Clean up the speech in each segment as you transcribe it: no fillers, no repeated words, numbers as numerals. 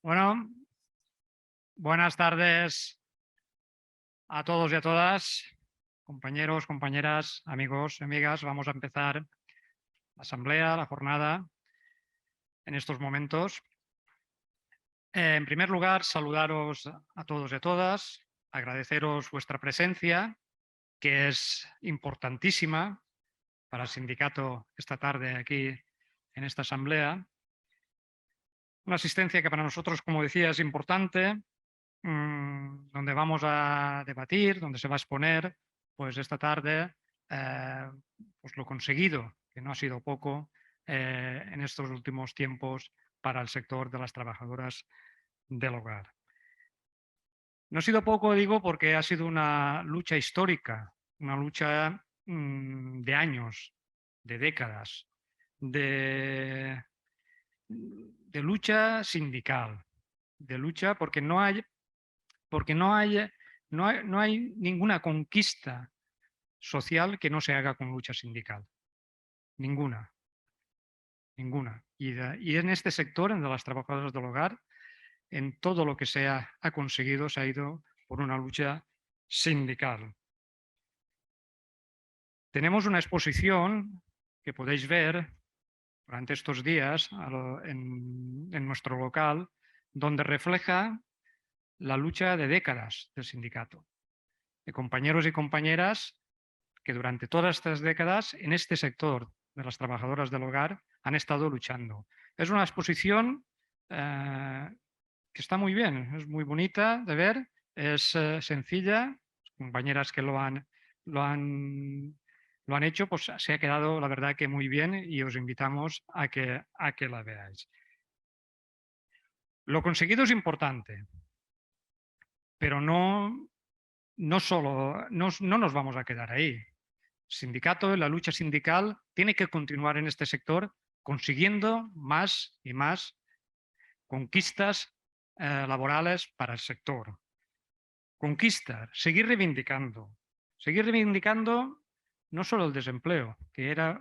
Bueno, buenas tardes a todos y a todas, compañeros, compañeras, amigos, amigas. Vamos a empezar la asamblea, la jornada en estos momentos. En primer lugar, saludaros a todos y a todas, agradeceros vuestra presencia, que es importantísima para el sindicato esta tarde aquí en esta asamblea. Una asistencia que para nosotros, como decía, es importante, donde vamos a debatir, donde se va a exponer, pues esta tarde, pues lo conseguido, que no ha sido poco, en estos últimos tiempos para el sector de las trabajadoras del hogar. No ha sido poco, digo, porque ha sido una lucha histórica, una lucha de años, de décadas, de lucha sindical, de lucha porque no hay ninguna conquista social que no se haga con lucha sindical. Ninguna, ninguna. Y en este sector, en de las trabajadoras del hogar, en todo lo que ha conseguido se ha ido por una lucha sindical. Tenemos una exposición que podéis ver durante estos días en nuestro local, donde refleja la lucha de décadas del sindicato, de compañeros y compañeras que durante todas estas décadas en este sector de las trabajadoras del hogar han estado luchando. Es una exposición que está muy bien, es muy bonita de ver, es sencilla, compañeras que lo han hecho, pues se ha quedado la verdad que muy bien y os invitamos a que la veáis. Lo conseguido es importante, pero no nos vamos a quedar ahí. Sindicato, la lucha sindical tiene que continuar en este sector consiguiendo más y más conquistas laborales para el sector. Conquistar, seguir reivindicando no solo el desempleo, que era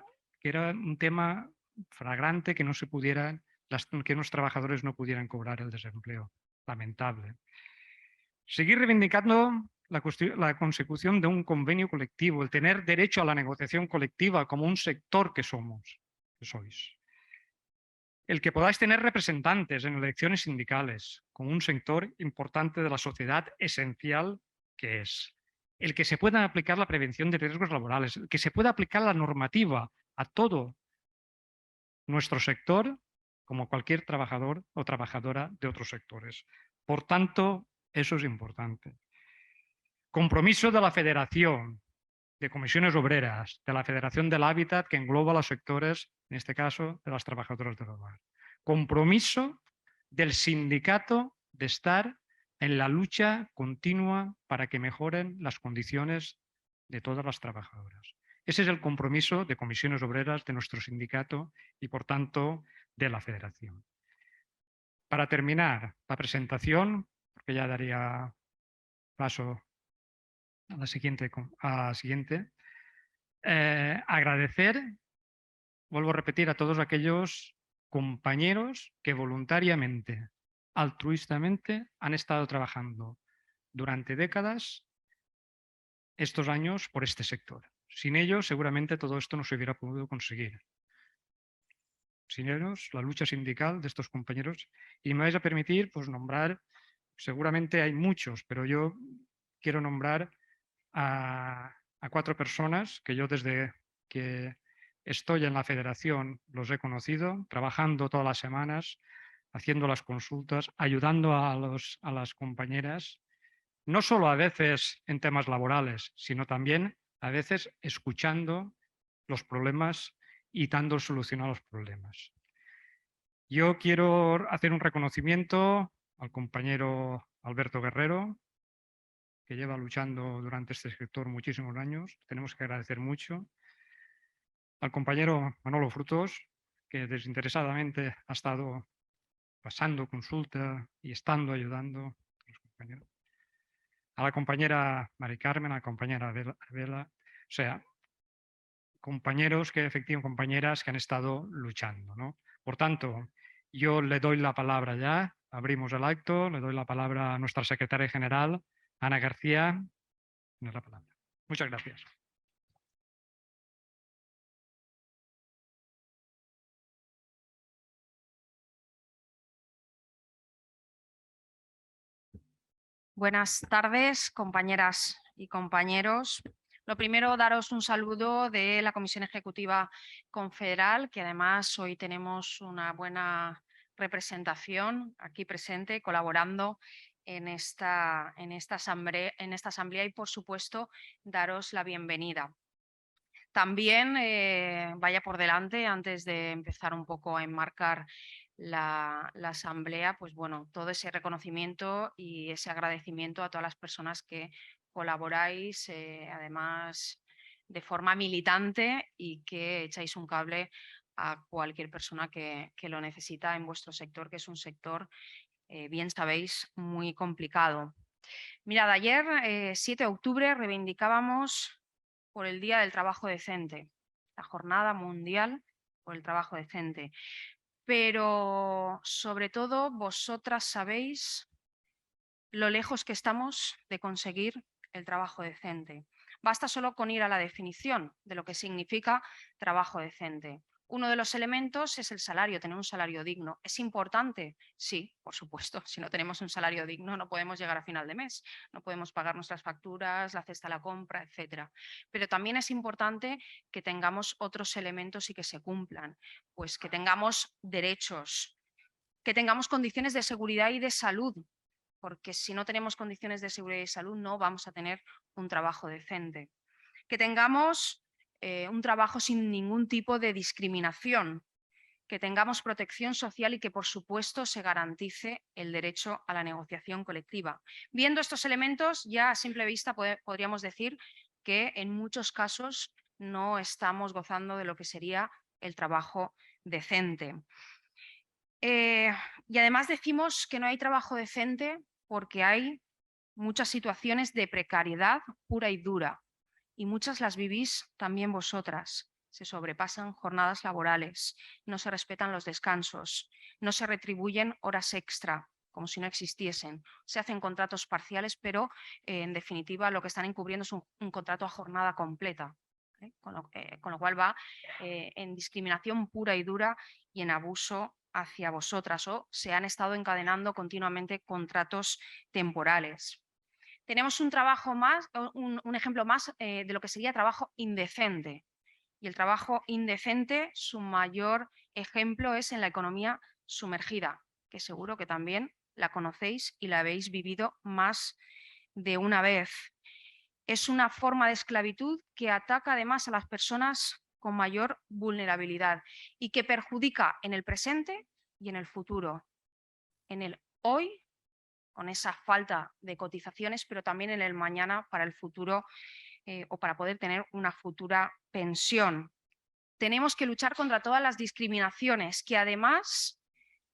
un tema flagrante que que los trabajadores no pudieran cobrar el desempleo, lamentable. Seguir reivindicando la consecución de un convenio colectivo, el tener derecho a la negociación colectiva como un sector que sois. El que podáis tener representantes en elecciones sindicales como un sector importante de la sociedad esencial que es. El que se pueda aplicar la prevención de riesgos laborales, el que se pueda aplicar la normativa a todo nuestro sector como cualquier trabajador o trabajadora de otros sectores. Por tanto, eso es importante. Compromiso de la Federación de Comisiones Obreras, de la Federación del Hábitat, que engloba los sectores, en este caso, de las trabajadoras del hogar. Compromiso del sindicato de estar en la lucha continua para que mejoren las condiciones de todas las trabajadoras. Ese es el compromiso de Comisiones Obreras, de nuestro sindicato y, por tanto, de la Federación. Para terminar la presentación, porque ya daría paso a la siguiente, agradecer, vuelvo a repetir, a todos aquellos compañeros que voluntariamente, altruistamente, han estado trabajando durante décadas estos años por este sector. Sin ellos, seguramente todo esto no se hubiera podido conseguir. Sin ellos, la lucha sindical de estos compañeros. Y me vais a permitir pues, nombrar, seguramente hay muchos, pero yo quiero nombrar a 4 personas que yo desde que estoy en la federación los he conocido, trabajando todas las semanas, haciendo las consultas, ayudando a las compañeras, no solo a veces en temas laborales, sino también a veces escuchando los problemas y dando solución a los problemas. Yo quiero hacer un reconocimiento al compañero Alberto Guerrero, que lleva luchando durante este sector muchísimos años. Tenemos que agradecer mucho. Al compañero Manolo Frutos, que desinteresadamente ha estado pasando consulta y estando ayudando a los compañeros. A la compañera Mari Carmen, a la compañera Vela, o sea, compañeros compañeras que han estado luchando, ¿no? Por tanto, yo le doy la palabra ya abrimos el acto. Le doy la palabra a nuestra secretaria general, Ana García. Tienes la palabra. Muchas gracias. Buenas tardes, compañeras y compañeros. Lo primero, daros un saludo de la Comisión Ejecutiva Confederal, que además hoy tenemos una buena representación aquí presente, colaborando en esta asamblea y, por supuesto, daros la bienvenida. También vaya por delante, antes de empezar un poco a enmarcar la asamblea, pues bueno, todo ese reconocimiento y ese agradecimiento a todas las personas que colaboráis, además de forma militante, y que echáis un cable a cualquier persona que lo necesita en vuestro sector, que es un sector, bien sabéis, muy complicado. Mirad, ayer, 7 de octubre, reivindicábamos por el Día del Trabajo Decente, la Jornada Mundial por el Trabajo Decente. Pero, sobre todo, vosotras sabéis lo lejos que estamos de conseguir el trabajo decente. Basta solo con ir a la definición de lo que significa trabajo decente. Uno de los elementos es el salario, tener un salario digno. ¿Es importante? Sí, por supuesto. Si no tenemos un salario digno no podemos llegar a final de mes, no podemos pagar nuestras facturas, la cesta de la compra, etc. Pero también es importante que tengamos otros elementos y que se cumplan, pues que tengamos derechos, que tengamos condiciones de seguridad y de salud, porque si no tenemos condiciones de seguridad y salud no vamos a tener un trabajo decente. Que tengamos un trabajo sin ningún tipo de discriminación, que tengamos protección social y que, por supuesto, se garantice el derecho a la negociación colectiva. Viendo estos elementos, ya a simple vista podríamos decir que en muchos casos no estamos gozando de lo que sería el trabajo decente. Y además decimos que no hay trabajo decente porque hay muchas situaciones de precariedad pura y dura, y muchas las vivís también vosotras. Se sobrepasan jornadas laborales, no se respetan los descansos, no se retribuyen horas extra, como si no existiesen. Se hacen contratos parciales, pero en definitiva lo que están encubriendo es un contrato a jornada completa, con lo cual va en discriminación pura y dura y en abuso hacia vosotras, o se han estado encadenando continuamente contratos temporales. Tenemos un ejemplo más de lo que sería trabajo indecente. Y el trabajo indecente, su mayor ejemplo es en la economía sumergida, que seguro que también la conocéis y la habéis vivido más de una vez. Es una forma de esclavitud que ataca además a las personas con mayor vulnerabilidad y que perjudica en el presente y en el futuro. En el hoy, con esa falta de cotizaciones, pero también en el mañana para el futuro, o para poder tener una futura pensión. Tenemos que luchar contra todas las discriminaciones que además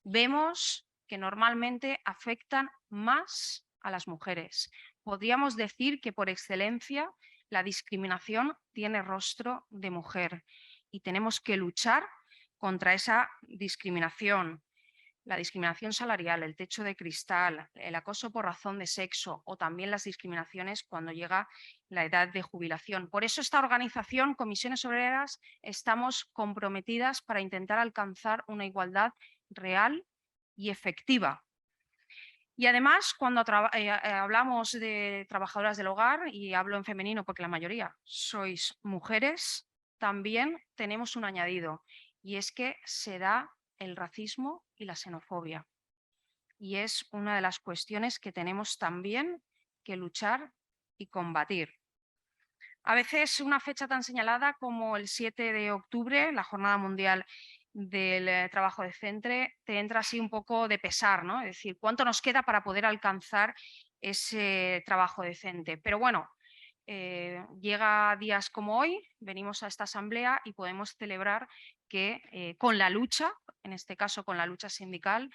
vemos que normalmente afectan más a las mujeres. Podríamos decir que por excelencia la discriminación tiene rostro de mujer y tenemos que luchar contra esa discriminación. La discriminación salarial, el techo de cristal, el acoso por razón de sexo o también las discriminaciones cuando llega la edad de jubilación. Por eso esta organización, Comisiones Obreras, estamos comprometidas para intentar alcanzar una igualdad real y efectiva. Y además, cuando hablamos de trabajadoras del hogar, y hablo en femenino porque la mayoría sois mujeres, también tenemos un añadido, y es que se da el racismo y la xenofobia. Y es una de las cuestiones que tenemos también que luchar y combatir. A veces una fecha tan señalada como el 7 de octubre, la Jornada Mundial del Trabajo Decente, te entra así un poco de pesar, ¿no? Es decir, ¿cuánto nos queda para poder alcanzar ese trabajo decente? Pero bueno, llega días como hoy, venimos a esta asamblea y podemos celebrar que con la lucha, en este caso con la lucha sindical,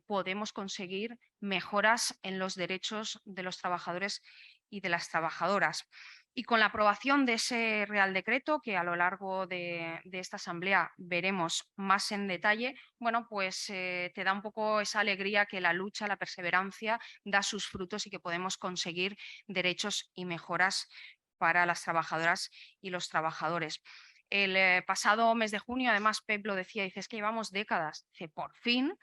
podemos conseguir mejoras en los derechos de los trabajadores y de las trabajadoras. Y con la aprobación de ese Real Decreto, que a lo largo de esta asamblea veremos más en detalle, bueno, pues te da un poco esa alegría que la lucha, la perseverancia da sus frutos y que podemos conseguir derechos y mejoras para las trabajadoras y los trabajadores. El pasado mes de junio, además, Pep lo decía, dice, es que llevamos décadas. Dice, por fin,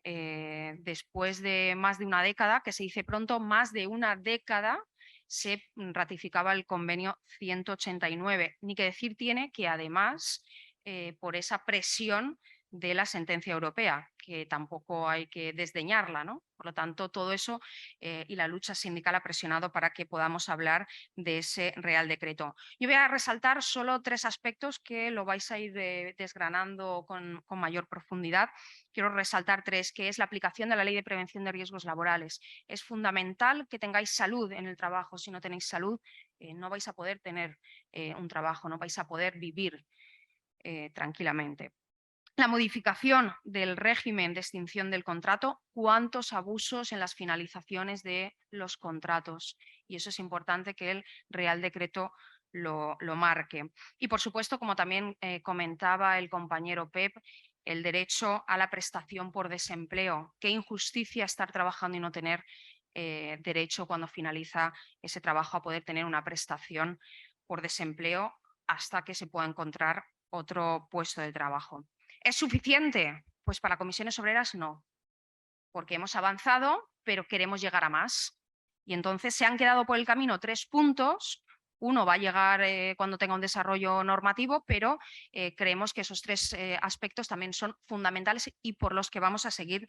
después de más de una década, que se dice pronto, más de una década, se ratificaba el convenio 189. Ni que decir tiene que además, por esa presión de la sentencia europea, que tampoco hay que desdeñarla, ¿no? Por lo tanto, todo eso y la lucha sindical ha presionado para que podamos hablar de ese Real Decreto. Yo voy a resaltar solo 3 aspectos que lo vais a ir desgranando con mayor profundidad. Quiero resaltar 3, que es la aplicación de la Ley de Prevención de Riesgos Laborales. Es fundamental que tengáis salud en el trabajo. Si no tenéis salud, no vais a poder tener un trabajo, no vais a poder vivir tranquilamente. La modificación del régimen de extinción del contrato, cuántos abusos en las finalizaciones de los contratos. Y eso es importante que el Real Decreto lo marque. Y por supuesto, como también comentaba el compañero Pep, el derecho a la prestación por desempleo. Qué injusticia estar trabajando y no tener derecho cuando finaliza ese trabajo a poder tener una prestación por desempleo hasta que se pueda encontrar otro puesto de trabajo. ¿Es suficiente? Pues para Comisiones Obreras no, porque hemos avanzado, pero queremos llegar a más. Y entonces se han quedado por el camino 3 puntos. Uno va a llegar cuando tenga un desarrollo normativo, pero creemos que esos 3 aspectos también son fundamentales y por los que vamos a seguir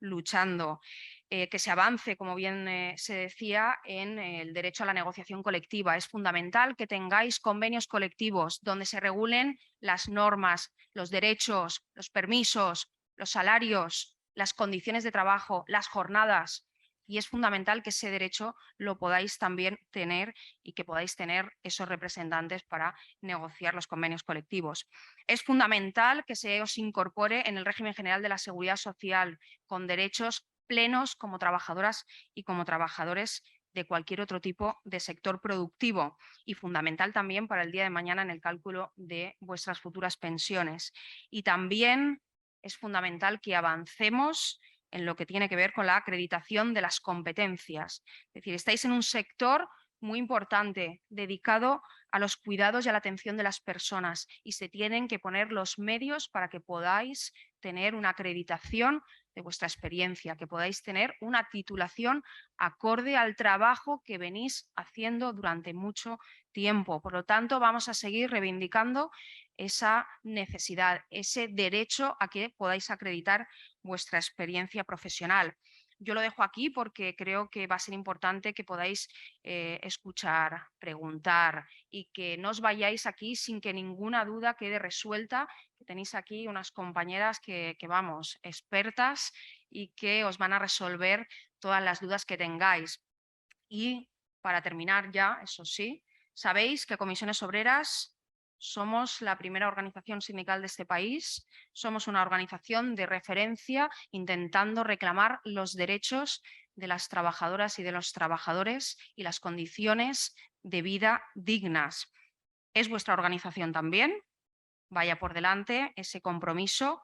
luchando. Que se avance, como bien se decía, en el derecho a la negociación colectiva. Es fundamental que tengáis convenios colectivos donde se regulen las normas, los derechos, los permisos, los salarios, las condiciones de trabajo, las jornadas. Y es fundamental que ese derecho lo podáis también tener y que podáis tener esos representantes para negociar los convenios colectivos. Es fundamental que se os incorpore en el régimen general de la seguridad social con derechos plenos como trabajadoras y como trabajadores de cualquier otro tipo de sector productivo y fundamental también para el día de mañana en el cálculo de vuestras futuras pensiones. Y también es fundamental que avancemos en lo que tiene que ver con la acreditación de las competencias. Es decir, estáis en un sector muy importante dedicado a los cuidados y a la atención de las personas y se tienen que poner los medios para que podáis tener una acreditación de vuestra experiencia, que podáis tener una titulación acorde al trabajo que venís haciendo durante mucho tiempo. Por lo tanto, vamos a seguir reivindicando esa necesidad, ese derecho a que podáis acreditar vuestra experiencia profesional. Yo lo dejo aquí porque creo que va a ser importante que podáis escuchar, preguntar y que no os vayáis aquí sin que ninguna duda quede resuelta. Tenéis aquí unas compañeras que vamos, expertas y que os van a resolver todas las dudas que tengáis. Y para terminar ya, eso sí, sabéis que Comisiones Obreras somos la primera organización sindical de este país, somos una organización de referencia intentando reclamar los derechos de las trabajadoras y de los trabajadores y las condiciones de vida dignas. Es vuestra organización también, vaya por delante ese compromiso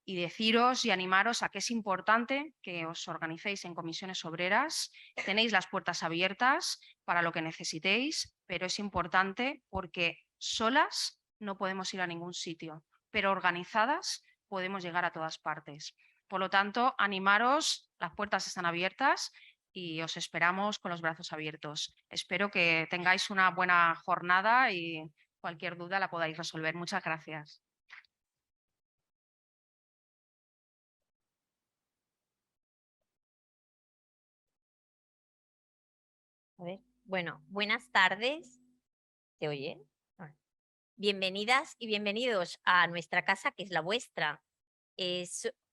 y deciros y animaros a que es importante que os organicéis en comisiones obreras. Tenéis las puertas abiertas para lo que necesitéis, pero es importante porque solas no podemos ir a ningún sitio, pero organizadas podemos llegar a todas partes. Por lo tanto, animaros, las puertas están abiertas y os esperamos con los brazos abiertos. Espero que tengáis una buena jornada y cualquier duda la podáis resolver. Muchas gracias. A ver, bueno, buenas tardes. ¿Se oye? Bienvenidas y bienvenidos a nuestra casa, que es la vuestra.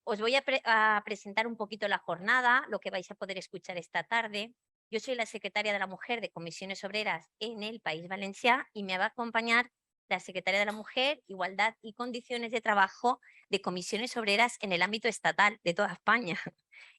Os voy a presentar un poquito la jornada, lo que vais a poder escuchar esta tarde. Yo soy la secretaria de la Mujer de Comisiones Obreras en el País Valencià y me va a acompañar la secretaria de la Mujer, Igualdad y Condiciones de Trabajo de Comisiones Obreras en el ámbito estatal de toda España.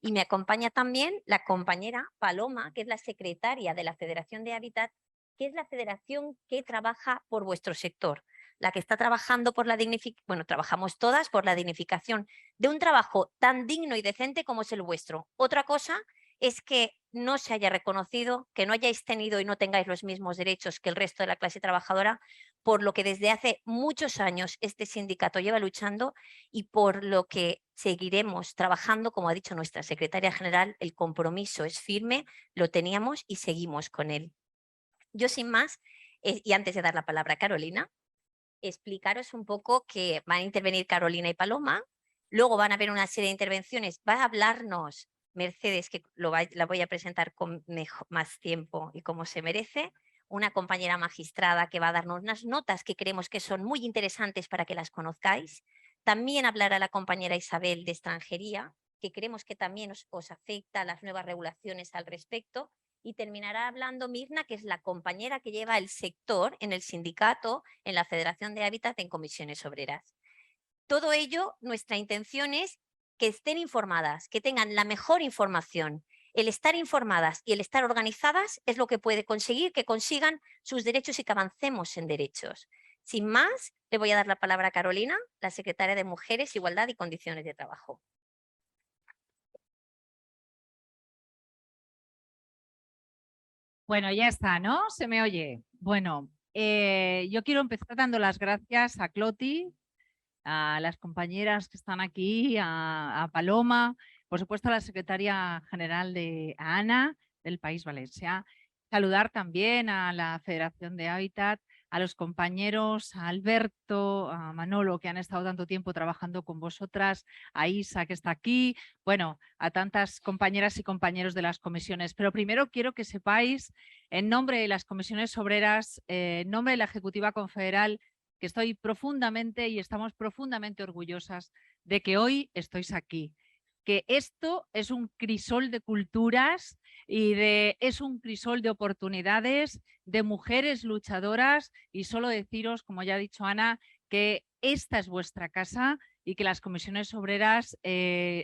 Y me acompaña también la compañera Paloma, que es la secretaria de la Federación de Hábitat que es la federación que trabaja por vuestro sector, la que está trabajando por la dignificación, bueno, trabajamos todas por la dignificación de un trabajo tan digno y decente como es el vuestro. Otra cosa es que no se haya reconocido, que no hayáis tenido y no tengáis los mismos derechos que el resto de la clase trabajadora, por lo que desde hace muchos años este sindicato lleva luchando y por lo que seguiremos trabajando, como ha dicho nuestra secretaria general, el compromiso es firme, lo teníamos y seguimos con él. Yo sin más, y antes de dar la palabra a Carolina, explicaros un poco que van a intervenir Carolina y Paloma, luego van a haber una serie de intervenciones, va a hablarnos Mercedes, que la voy a presentar con más tiempo y como se merece, una compañera magistrada que va a darnos unas notas que creemos que son muy interesantes para que las conozcáis. También hablará la compañera Isabel de extranjería, que creemos que también os afecta las nuevas regulaciones al respecto. Y terminará hablando Mirna, que es la compañera que lleva el sector en el sindicato, en la Federación de Hábitat, en comisiones obreras. Todo ello, nuestra intención es que estén informadas, que tengan la mejor información. El estar informadas y el estar organizadas es lo que puede conseguir que consigan sus derechos y que avancemos en derechos. Sin más, le voy a dar la palabra a Carolina, la secretaria de Mujeres, Igualdad y Condiciones de Trabajo. Bueno, ya está, ¿no? Se me oye. Bueno, yo quiero empezar dando las gracias a Cloti, a las compañeras que están aquí, a Paloma, por supuesto a la secretaria general a Ana, del País Valencià. Saludar también a la Federación de Hábitat, a los compañeros, a Alberto, a Manolo, que han estado tanto tiempo trabajando con vosotras, a Isa, que está aquí, bueno, a tantas compañeras y compañeros de las comisiones. Pero primero quiero que sepáis, en nombre de las comisiones obreras, en nombre de la Ejecutiva Confederal, que estoy profundamente y estamos profundamente orgullosas de que hoy estéis aquí. Que esto es un crisol de culturas y es un crisol de oportunidades, de mujeres luchadoras, y solo deciros, como ya ha dicho Ana, que esta es vuestra casa y que las comisiones obreras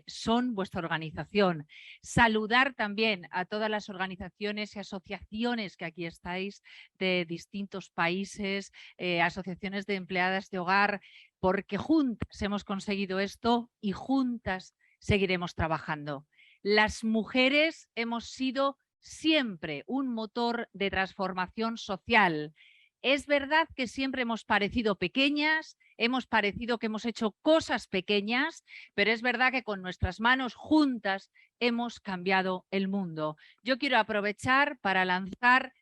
son vuestra organización. Saludar también a todas las organizaciones y asociaciones que aquí estáis de distintos países, asociaciones de empleadas de hogar, porque juntas hemos conseguido esto y juntas seguiremos trabajando. Las mujeres hemos sido siempre un motor de transformación social. Es verdad que siempre hemos parecido pequeñas, hemos parecido que hemos hecho cosas pequeñas, pero es verdad que con nuestras manos juntas hemos cambiado el mundo. Yo quiero aprovechar para lanzar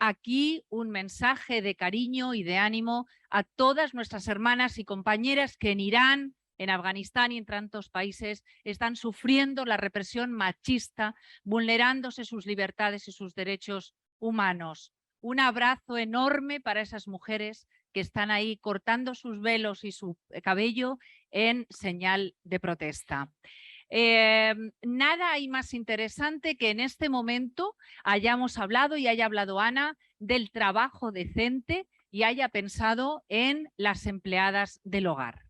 aquí un mensaje de cariño y de ánimo a todas nuestras hermanas y compañeras que en Irán, en Afganistán y en tantos países están sufriendo la represión machista, vulnerándose sus libertades y sus derechos humanos. Un abrazo enorme para esas mujeres que están ahí cortando sus velos y su cabello en señal de protesta. Nada hay más interesante que en este momento hayamos hablado y haya hablado Ana del trabajo decente y haya pensado en las empleadas del hogar.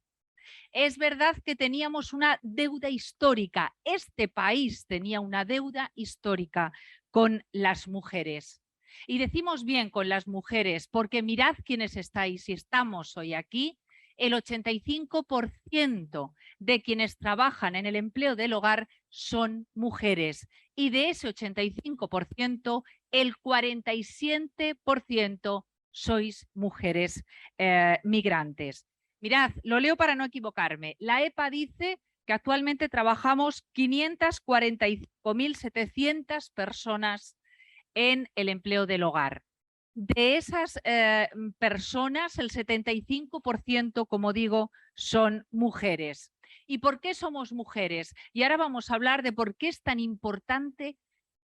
Es verdad que teníamos una deuda histórica, este país tenía una deuda histórica con las mujeres. Y decimos bien con las mujeres porque mirad quiénes estáis y estamos hoy aquí. El 85% de quienes trabajan en el empleo del hogar son mujeres y de ese 85%, el 47% sois mujeres migrantes. Mirad, lo leo para no equivocarme. La EPA dice que actualmente trabajamos 545.700 personas en el empleo del hogar. De esas personas, el 75%, como digo, son mujeres. ¿Y por qué somos mujeres? Y ahora vamos a hablar de por qué es tan importante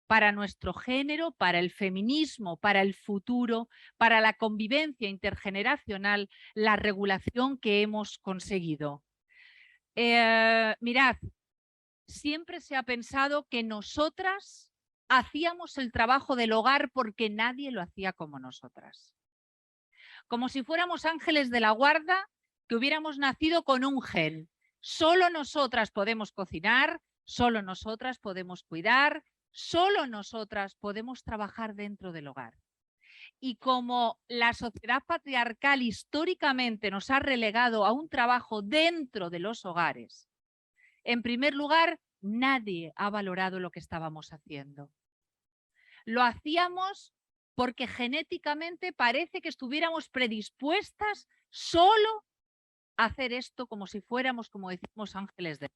para nuestro género, para el feminismo, para el futuro, para la convivencia intergeneracional, la regulación que hemos conseguido. Mirad, siempre se ha pensado que nosotras hacíamos el trabajo del hogar porque nadie lo hacía como nosotras. Como si fuéramos ángeles de la guarda que hubiéramos nacido con un gen. Solo nosotras podemos cocinar, solo nosotras podemos cuidar, solo nosotras podemos trabajar dentro del hogar. y como la sociedad patriarcal históricamente nos ha relegado a un trabajo dentro de los hogares, en primer lugar, nadie ha valorado lo que estábamos haciendo. Lo hacíamos porque genéticamente parece que estuviéramos predispuestas solo a hacer esto como si fuéramos, como decimos, ángeles de...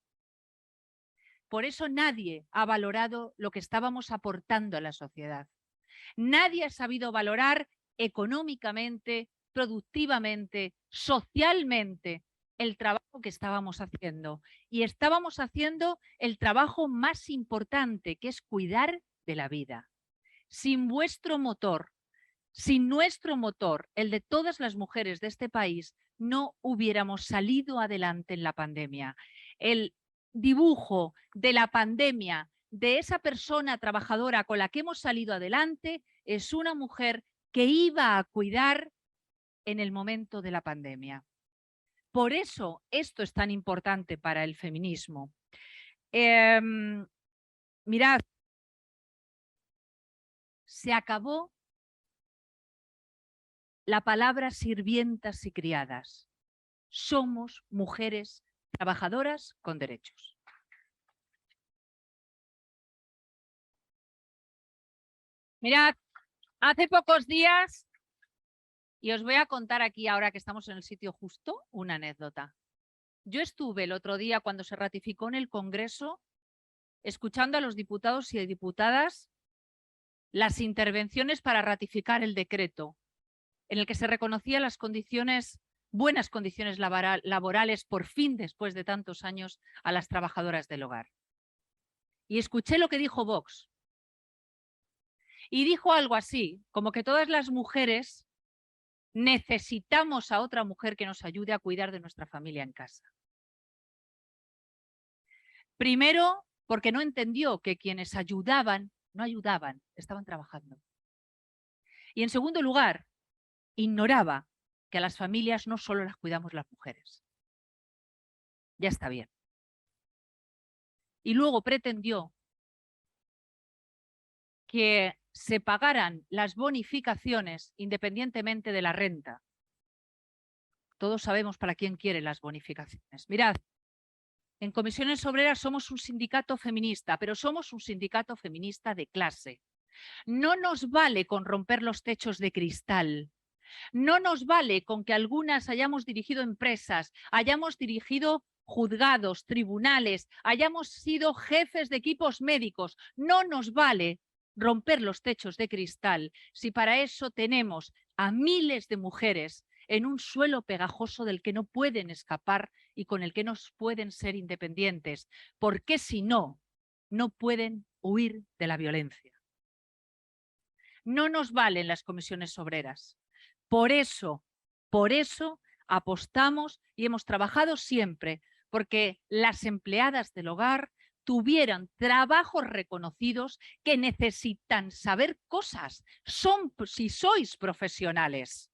Por eso nadie ha valorado lo que estábamos aportando a la sociedad. Nadie ha sabido valorar económicamente, productivamente, socialmente el trabajo que estábamos haciendo. Y estábamos haciendo el trabajo más importante, que es cuidar de la vida. Sin vuestro motor, sin nuestro motor, el de todas las mujeres de este país, no hubiéramos salido adelante en la pandemia. El dibujo de la pandemia, de esa persona trabajadora con la que hemos salido adelante, es una mujer que iba a cuidar en el momento de la pandemia. Por eso esto es tan importante para el feminismo. Mirad, se acabó la palabra sirvientas y criadas. Somos mujeres trabajadoras con derechos. Mirad, hace pocos días, y os voy a contar aquí ahora que estamos en el sitio justo, una anécdota. Yo estuve el otro día cuando se ratificó en el Congreso escuchando a los diputados y diputadas las intervenciones para ratificar el decreto en el que se reconocían las condiciones, buenas condiciones laborales, por fin, después de tantos años, a las trabajadoras del hogar. Y escuché lo que dijo Vox. Y dijo algo así, como que todas las mujeres necesitamos a otra mujer que nos ayude a cuidar de nuestra familia en casa. Primero, porque no entendió que quienes ayudaban, no ayudaban, estaban trabajando. Y en segundo lugar, ignoraba que a las familias no solo las cuidamos las mujeres. Ya está bien. Y luego pretendió que se pagaran las bonificaciones independientemente de la renta. Todos sabemos para quién quiere las bonificaciones. Mirad, en Comisiones Obreras somos un sindicato feminista, pero somos un sindicato feminista de clase. No nos vale con romper los techos de cristal. No nos vale con que algunas hayamos dirigido empresas, hayamos dirigido juzgados, tribunales, hayamos sido jefes de equipos médicos. No nos vale romper los techos de cristal si para eso tenemos a miles de mujeres en un suelo pegajoso del que no pueden escapar y con el que no pueden ser independientes, porque si no, no pueden huir de la violencia. No nos valen las comisiones obreras. Por eso apostamos y hemos trabajado siempre porque las empleadas del hogar tuvieran trabajos reconocidos que necesitan saber cosas. Si sois profesionales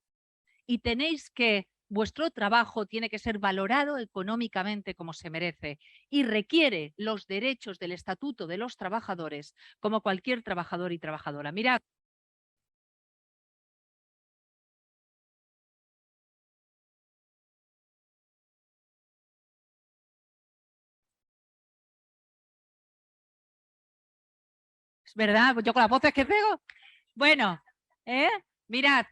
y tenéis que, vuestro trabajo tiene que ser valorado económicamente como se merece y requiere los derechos del Estatuto de los Trabajadores como cualquier trabajador y trabajadora. Mirad. ¿Verdad? Yo con las voces que pego. Bueno, mirad,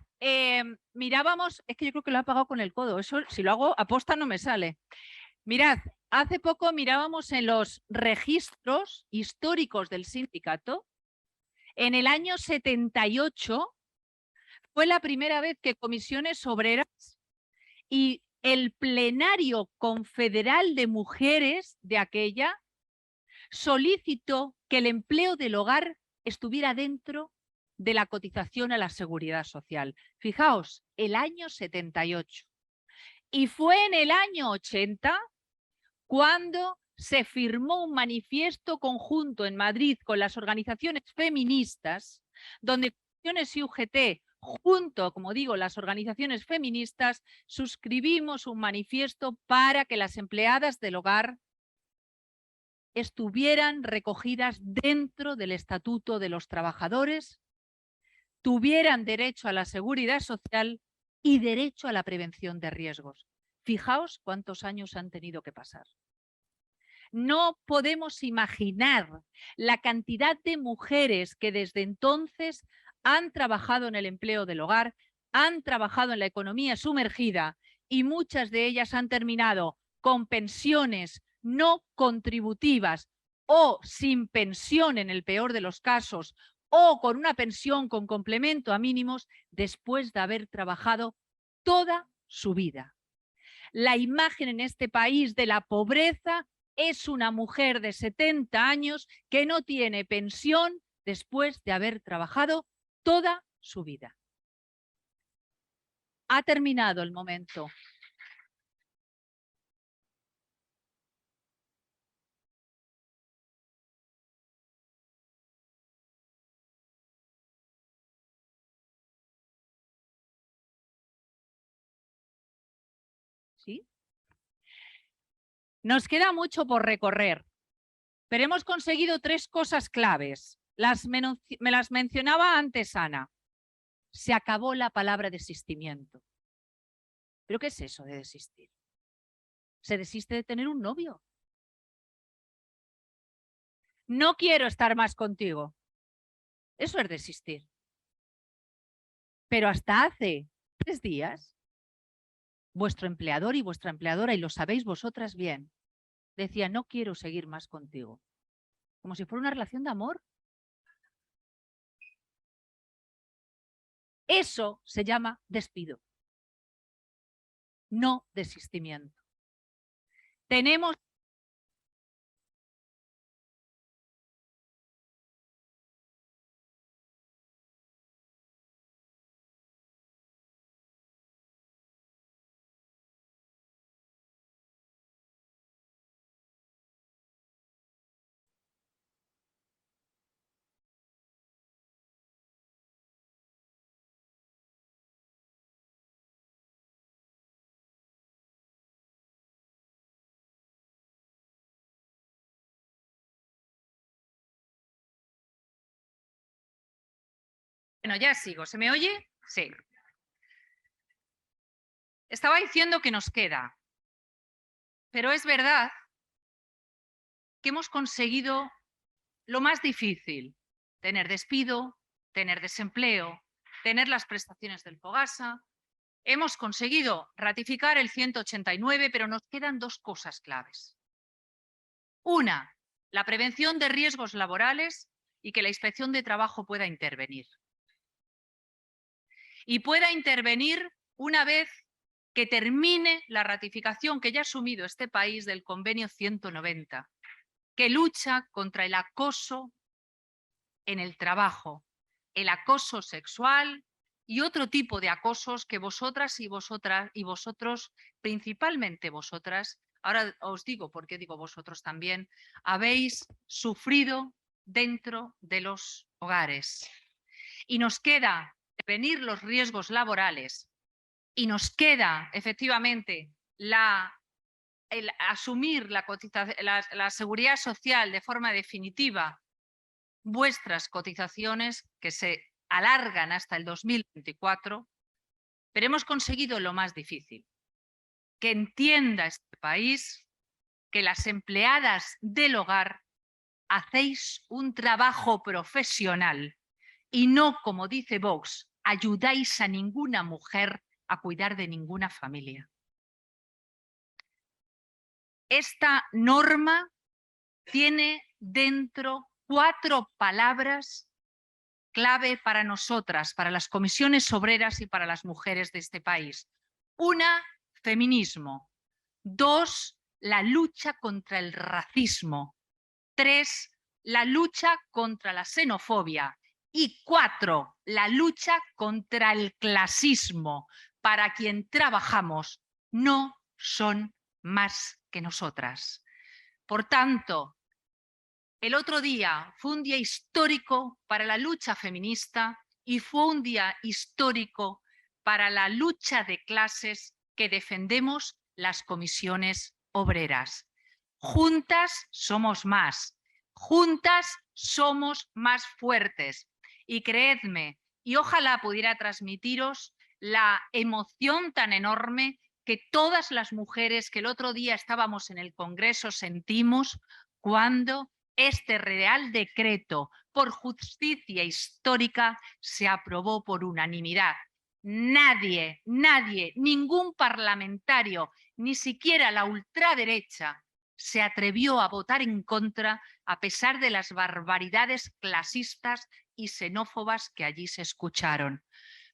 mirábamos, es que yo creo que lo he apagado con el codo, eso si lo hago aposta no me sale. Mirad, hace poco mirábamos en los registros históricos del sindicato, en el año 78 fue la primera vez que Comisiones Obreras y el plenario confederal de mujeres de aquella solicitó que el empleo del hogar estuviera dentro de la cotización a la seguridad social. Fijaos, el año 78. Y fue en el año 80 cuando se firmó un manifiesto conjunto en Madrid con las organizaciones feministas, donde Comisiones y UGT, junto, como digo, las organizaciones feministas, suscribimos un manifiesto para que las empleadas del hogar estuvieran recogidas dentro del Estatuto de los Trabajadores tuvieran derecho a la seguridad social y derecho a la prevención de riesgos. Fijaos cuántos años han tenido que pasar. No podemos imaginar la cantidad de mujeres que desde entonces han trabajado en el empleo del hogar, han trabajado en la economía sumergida y muchas de ellas han terminado con pensiones no contributivas o sin pensión en el peor de los casos, o con una pensión con complemento a mínimos después de haber trabajado toda su vida. La imagen en este país de la pobreza es una mujer de 70 años que no tiene pensión después de haber trabajado toda su vida. Ha terminado el momento. ¿Sí? Nos queda mucho por recorrer, pero hemos conseguido 3 cosas claves. Me las mencionaba antes Ana. Se acabó la palabra desistimiento. ¿Pero qué es eso de desistir? Se desiste de tener un novio. No quiero estar más contigo. Eso es desistir. Pero hasta hace 3 días, vuestro empleador y vuestra empleadora, y lo sabéis vosotras bien, decía, no quiero seguir más contigo. Como si fuera una relación de amor. Eso se llama despido. No desistimiento. Tenemos Bueno, ya sigo. ¿Se me oye? Sí. Estaba diciendo que nos queda, pero es verdad que hemos conseguido lo más difícil, tener despido, tener desempleo, tener las prestaciones del Fogasa. Hemos conseguido ratificar el 189, pero nos quedan 2 cosas claves. Una, la prevención de riesgos laborales y que la Inspección de Trabajo pueda intervenir. Y pueda intervenir una vez que termine la ratificación que ya ha asumido este país del convenio 190, que lucha contra el acoso en el trabajo, el acoso sexual y otro tipo de acosos que vosotras y vosotros, principalmente vosotras, ahora os digo por qué digo vosotros también, habéis sufrido dentro de los hogares. Y nos queda prevenir los riesgos laborales y nos queda efectivamente el asumir la seguridad social de forma definitiva, vuestras cotizaciones que se alargan hasta el 2024, pero hemos conseguido lo más difícil, que entienda este país que las empleadas del hogar hacéis un trabajo profesional y no, como dice Vox, ayudáis a ninguna mujer a cuidar de ninguna familia. Esta norma tiene dentro 4 palabras clave para nosotras, para las comisiones obreras y para las mujeres de este país. 1, feminismo. 2, la lucha contra el racismo. 3, la lucha contra la xenofobia. Y 4, la lucha contra el clasismo. Para quien trabajamos no son más que nosotras. Por tanto, el otro día fue un día histórico para la lucha feminista y fue un día histórico para la lucha de clases que defendemos las comisiones obreras. Juntas somos más, juntas somos más fuertes. Y creedme y ojalá pudiera transmitiros la emoción tan enorme que todas las mujeres que el otro día estábamos en el Congreso sentimos cuando este Real Decreto por justicia histórica se aprobó por unanimidad. Nadie, ningún parlamentario, ni siquiera la ultraderecha, se atrevió a votar en contra a pesar de las barbaridades clasistas y xenófobas que allí se escucharon.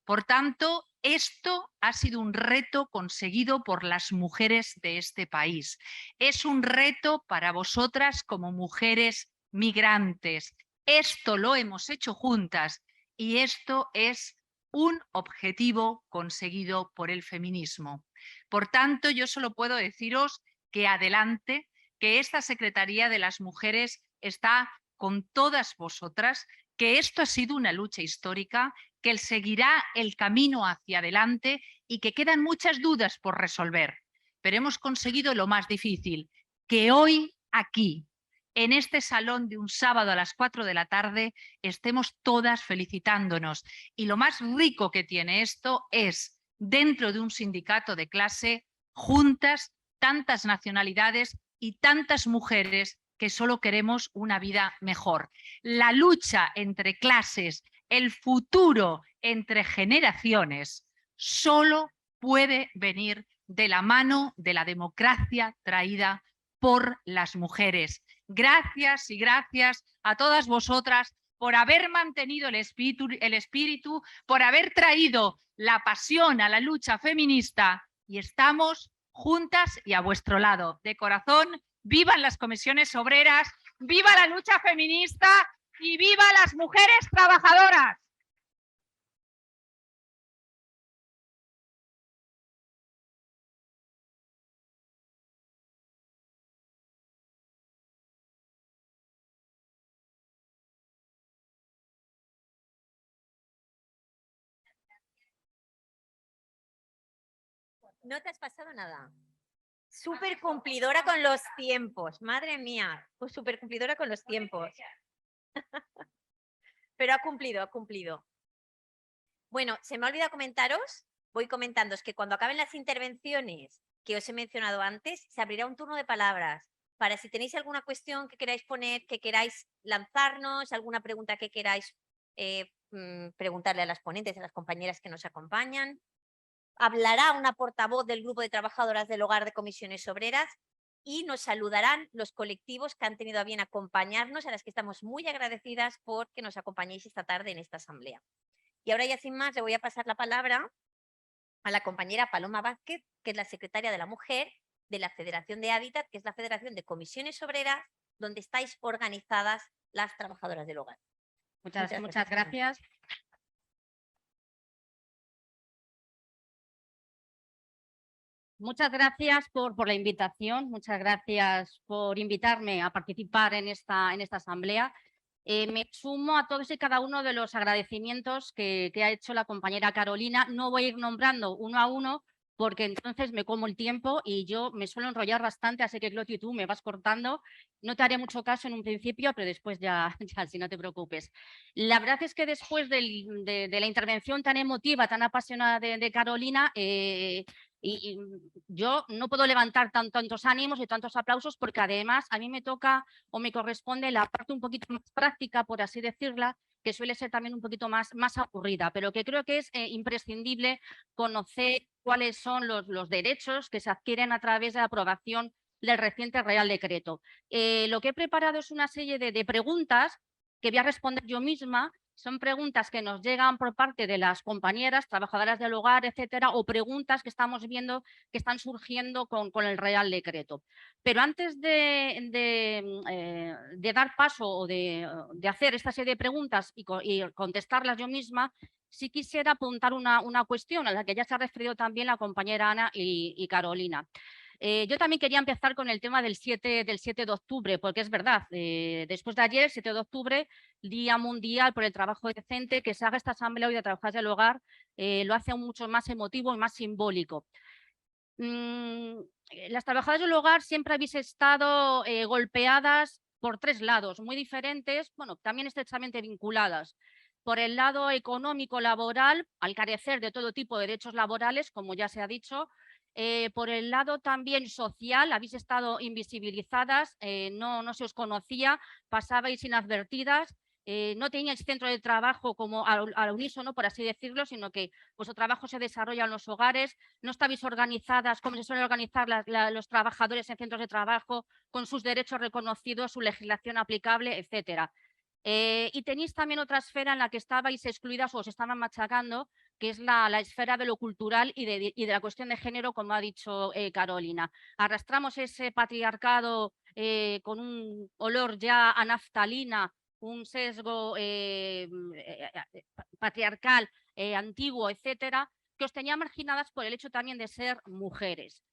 Por tanto, esto ha sido un reto conseguido por las mujeres de este país. Es un reto para vosotras como mujeres migrantes. Esto lo hemos hecho juntas y esto es un objetivo conseguido por el feminismo. Por tanto, yo solo puedo deciros que adelante, que esta Secretaría de las Mujeres está con todas vosotras, que esto ha sido una lucha histórica, que él seguirá el camino hacia adelante y que quedan muchas dudas por resolver. Pero hemos conseguido lo más difícil, que hoy aquí, en este salón de un sábado a las 4 de la tarde, estemos todas felicitándonos. Y lo más rico que tiene esto es, dentro de un sindicato de clase, juntas, tantas nacionalidades y tantas mujeres que solo queremos una vida mejor. La lucha entre clases, el futuro entre generaciones, solo puede venir de la mano de la democracia traída por las mujeres. Gracias y gracias a todas vosotras por haber mantenido el espíritu, por haber traído la pasión a la lucha feminista y estamos juntas y a vuestro lado. De corazón, vivan las comisiones obreras, viva la lucha feminista y viva las mujeres trabajadoras. No te has pasado nada. Súper cumplidora con los tiempos. Madre mía, pues súper cumplidora con los tiempos. Pero ha cumplido, ha cumplido. Bueno, se me ha olvidado comentaros, voy comentándoos que cuando acaben las intervenciones que os he mencionado antes, se abrirá un turno de palabras para si tenéis alguna cuestión que queráis poner, que queráis lanzarnos, alguna pregunta que queráis preguntarle a las ponentes, a las compañeras que nos acompañan. Hablará una portavoz del Grupo de Trabajadoras del Hogar de Comisiones Obreras y nos saludarán los colectivos que han tenido a bien acompañarnos, a las que estamos muy agradecidas por que nos acompañéis esta tarde en esta asamblea. Y ahora ya sin más le voy a pasar la palabra a la compañera Paloma Vázquez, que es la secretaria de la Mujer de la Federación de Hábitat, que es la Federación de Comisiones Obreras, donde estáis organizadas las trabajadoras del hogar. Muchas gracias. Muchas gracias por la invitación, muchas gracias por invitarme a participar en esta asamblea. Me sumo a todos y cada uno de los agradecimientos que ha hecho la compañera Carolina. No voy a ir nombrando uno a uno porque entonces me como el tiempo y yo me suelo enrollar bastante, así que Cloti, tú me vas cortando. No te haré mucho caso en un principio, pero después ya si no te preocupes. La verdad es que después de la intervención tan emotiva, tan apasionada de Carolina, y yo no puedo levantar tantos ánimos y tantos aplausos porque además a mí me toca o me corresponde la parte un poquito más práctica, por así decirla, que suele ser también un poquito más aburrida, pero que creo que es imprescindible conocer cuáles son los derechos que se adquieren a través de la aprobación del reciente Real Decreto. Lo que he preparado es una serie de preguntas que voy a responder yo misma. Son preguntas que nos llegan por parte de las compañeras, trabajadoras del hogar, etcétera, o preguntas que estamos viendo que están surgiendo con el Real Decreto. Pero antes de dar paso o de hacer esta serie de preguntas y contestarlas yo misma, sí quisiera apuntar una cuestión a la que ya se ha referido también la compañera Ana y Carolina. Yo también quería empezar con el tema del 7 de octubre, porque es verdad, después de ayer, el 7 de octubre, Día Mundial por el Trabajo Decente, que se haga esta asamblea hoy de trabajadoras del hogar, lo hace mucho más emotivo y más simbólico. Las trabajadoras del hogar siempre habéis estado golpeadas por tres lados muy diferentes, bueno, también estrechamente vinculadas. Por el lado económico laboral, al carecer de todo tipo de derechos laborales, como ya se ha dicho. Por el lado también social, habéis estado invisibilizadas, no se os conocía, pasabais inadvertidas. No teníais centro de trabajo como al unísono, por así decirlo, sino que vuestro trabajo se desarrolla en los hogares, no estabais organizadas como se suelen organizar los trabajadores en centros de trabajo, con sus derechos reconocidos, su legislación aplicable, etcétera. Y tenéis también otra esfera en la que estabais excluidas o os estaban machacando, que es la esfera de lo cultural y de la cuestión de género, como ha dicho Carolina. Arrastramos ese patriarcado con un olor ya a naftalina, un sesgo patriarcal antiguo, etcétera, que os tenía marginadas por el hecho también de ser mujeres.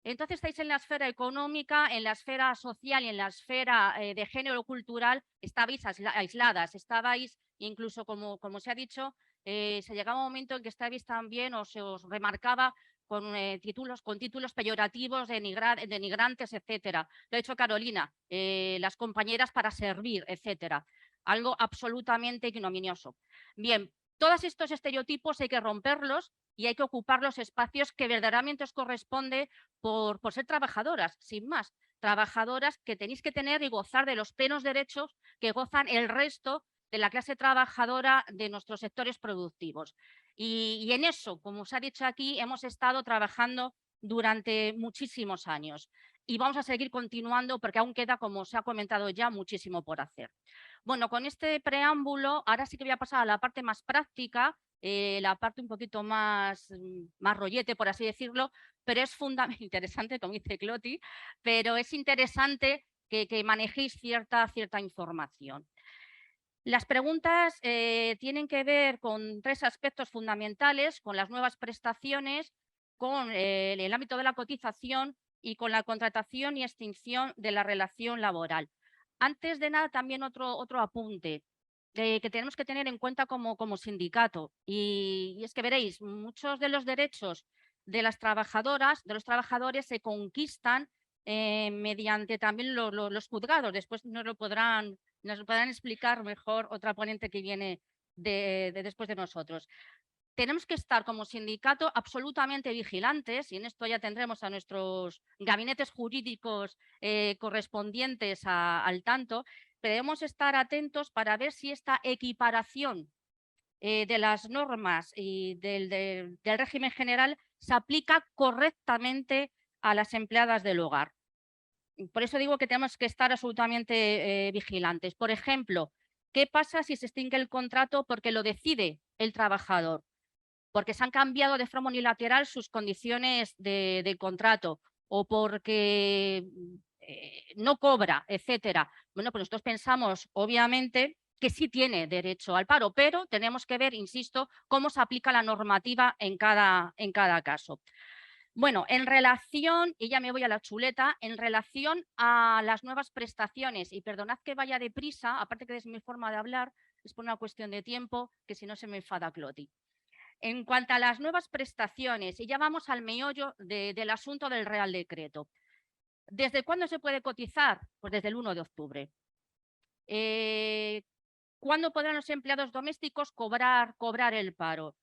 Entonces estáis en la esfera económica, en la esfera social y en la esfera de género cultural, estabais aisladas, estabais incluso, como se ha dicho, se llegaba un momento en que estabais también o se os remarcaba con títulos peyorativos, denigrantes, etcétera. Lo ha dicho Carolina, las compañeras para servir, etcétera. Algo absolutamente ignominioso. Bien, todos estos estereotipos hay que romperlos y hay que ocupar los espacios que verdaderamente os corresponde por ser trabajadoras, sin más. Trabajadoras que tenéis que tener y gozar de los plenos derechos que gozan el resto de la clase trabajadora de nuestros sectores productivos. Y en eso, como os ha dicho aquí, hemos estado trabajando durante muchísimos años y vamos a seguir continuando porque aún queda, como se ha comentado ya, muchísimo por hacer. Bueno, con este preámbulo, ahora sí que voy a pasar a la parte más práctica, la parte un poquito más rollete, por así decirlo, pero es fundamental, interesante, como dice Cloti, pero es interesante que manejéis cierta información. Las preguntas tienen que ver con 3 aspectos fundamentales, con las nuevas prestaciones, con el ámbito de la cotización y con la contratación y extinción de la relación laboral. Antes de nada, también otro apunte que tenemos que tener en cuenta como sindicato, y es que veréis, muchos de los derechos de las trabajadoras, de los trabajadores, se conquistan mediante también los juzgados. Después nos lo podrán explicar mejor otra ponente que viene después de nosotros. Tenemos que estar como sindicato absolutamente vigilantes, y en esto ya tendremos a nuestros gabinetes jurídicos correspondientes al tanto. Debemos estar atentos para ver si esta equiparación de las normas y del régimen general se aplica correctamente a las empleadas del hogar. Por eso digo que tenemos que estar absolutamente vigilantes. Por ejemplo, ¿qué pasa si se extingue el contrato porque lo decide el trabajador? Porque se han cambiado de forma unilateral sus condiciones de contrato o porque no cobra, etcétera. Bueno, pues nosotros pensamos, obviamente, que sí tiene derecho al paro, pero tenemos que ver, insisto, cómo se aplica la normativa en cada caso. Bueno, en relación, y ya me voy a la chuleta, en relación a las nuevas prestaciones, y perdonad que vaya deprisa, aparte que es mi forma de hablar, es por una cuestión de tiempo, que si no se me enfada Cloti. En cuanto a las nuevas prestaciones, y ya vamos al meollo del asunto del Real Decreto. ¿Desde cuándo se puede cotizar? Pues desde el 1 de octubre. ¿Cuándo podrán los empleados domésticos cobrar el paro?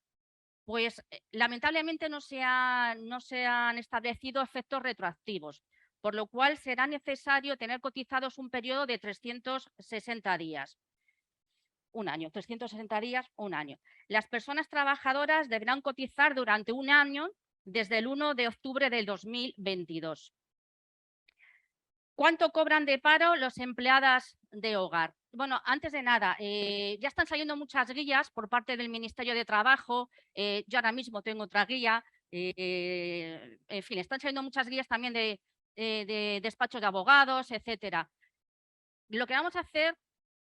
Pues lamentablemente no se han establecido efectos retroactivos, por lo cual será necesario tener cotizados un periodo de 360 días. Un año, 360 días, un año. Las personas trabajadoras deberán cotizar durante un año desde el 1 de octubre del 2022. ¿Cuánto cobran de paro los empleadas de hogar? Bueno, antes de nada, ya están saliendo muchas guías por parte del Ministerio de Trabajo. Yo ahora mismo tengo otra guía. En fin, están saliendo muchas guías también de despachos de abogados, etcétera. Lo que vamos a hacer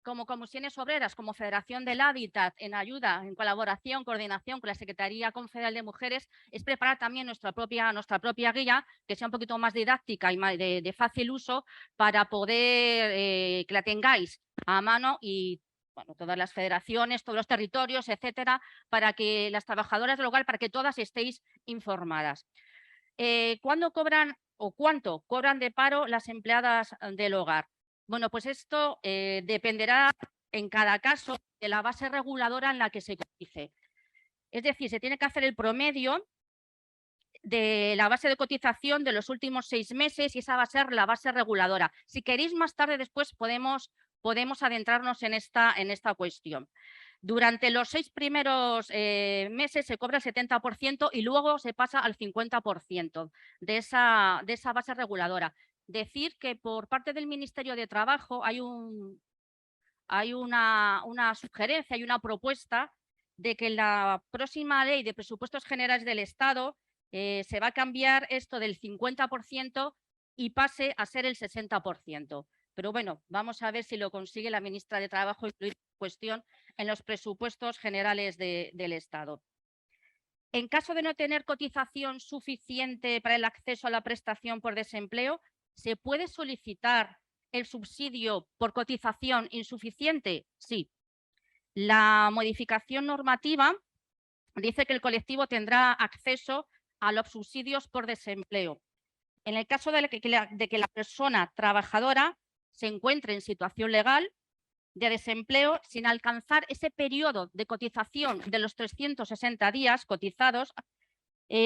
como comisiones obreras, como Federación del Hábitat, en ayuda, en colaboración, coordinación con la Secretaría Confederal de Mujeres, es preparar también nuestra propia guía, que sea un poquito más didáctica y más de fácil uso, para poder que la tengáis a mano, y bueno, todas las federaciones, todos los territorios, etcétera, para que las trabajadoras del hogar, para que todas estéis informadas. ¿Cuándo cobran o cuánto cobran de paro las empleadas del hogar? Bueno, pues esto dependerá en cada caso de la base reguladora en la que se cotice. Es decir, se tiene que hacer el promedio de la base de cotización de los últimos 6 meses y esa va a ser la base reguladora. Si queréis más tarde después podemos adentrarnos en esta cuestión. Durante los 6 primeros meses se cobra el 70% y luego se pasa al 50% de esa base reguladora. Decir que por parte del Ministerio de Trabajo hay una sugerencia, hay una propuesta de que en la próxima ley de presupuestos generales del Estado se va a cambiar esto del 50% y pase a ser el 60%. Pero bueno, vamos a ver si lo consigue la ministra de Trabajo incluir la cuestión en los presupuestos generales del Estado. En caso de no tener cotización suficiente para el acceso a la prestación por desempleo, ¿se puede solicitar el subsidio por cotización insuficiente? Sí. La modificación normativa dice que el colectivo tendrá acceso a los subsidios por desempleo. En el caso de que la persona trabajadora se encuentre en situación legal de desempleo sin alcanzar ese periodo de cotización de los 360 días cotizados,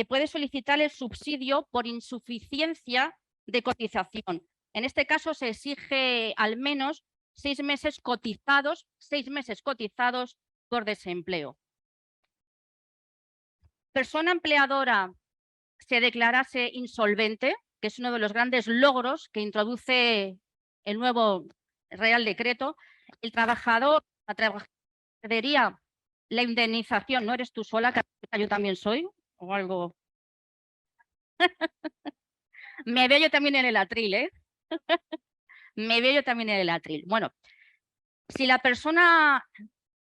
puede solicitar el subsidio por insuficiencia de cotización. En este caso se exige al menos 6 meses cotizados por desempleo. Persona empleadora se declarase insolvente, que es uno de los grandes logros que introduce el nuevo Real Decreto, el trabajador perdería la indemnización. ¿No eres tú sola, que yo también soy? O algo. Me veo yo también en el atril, ¿eh? Me veo yo también en el atril. Bueno, si la persona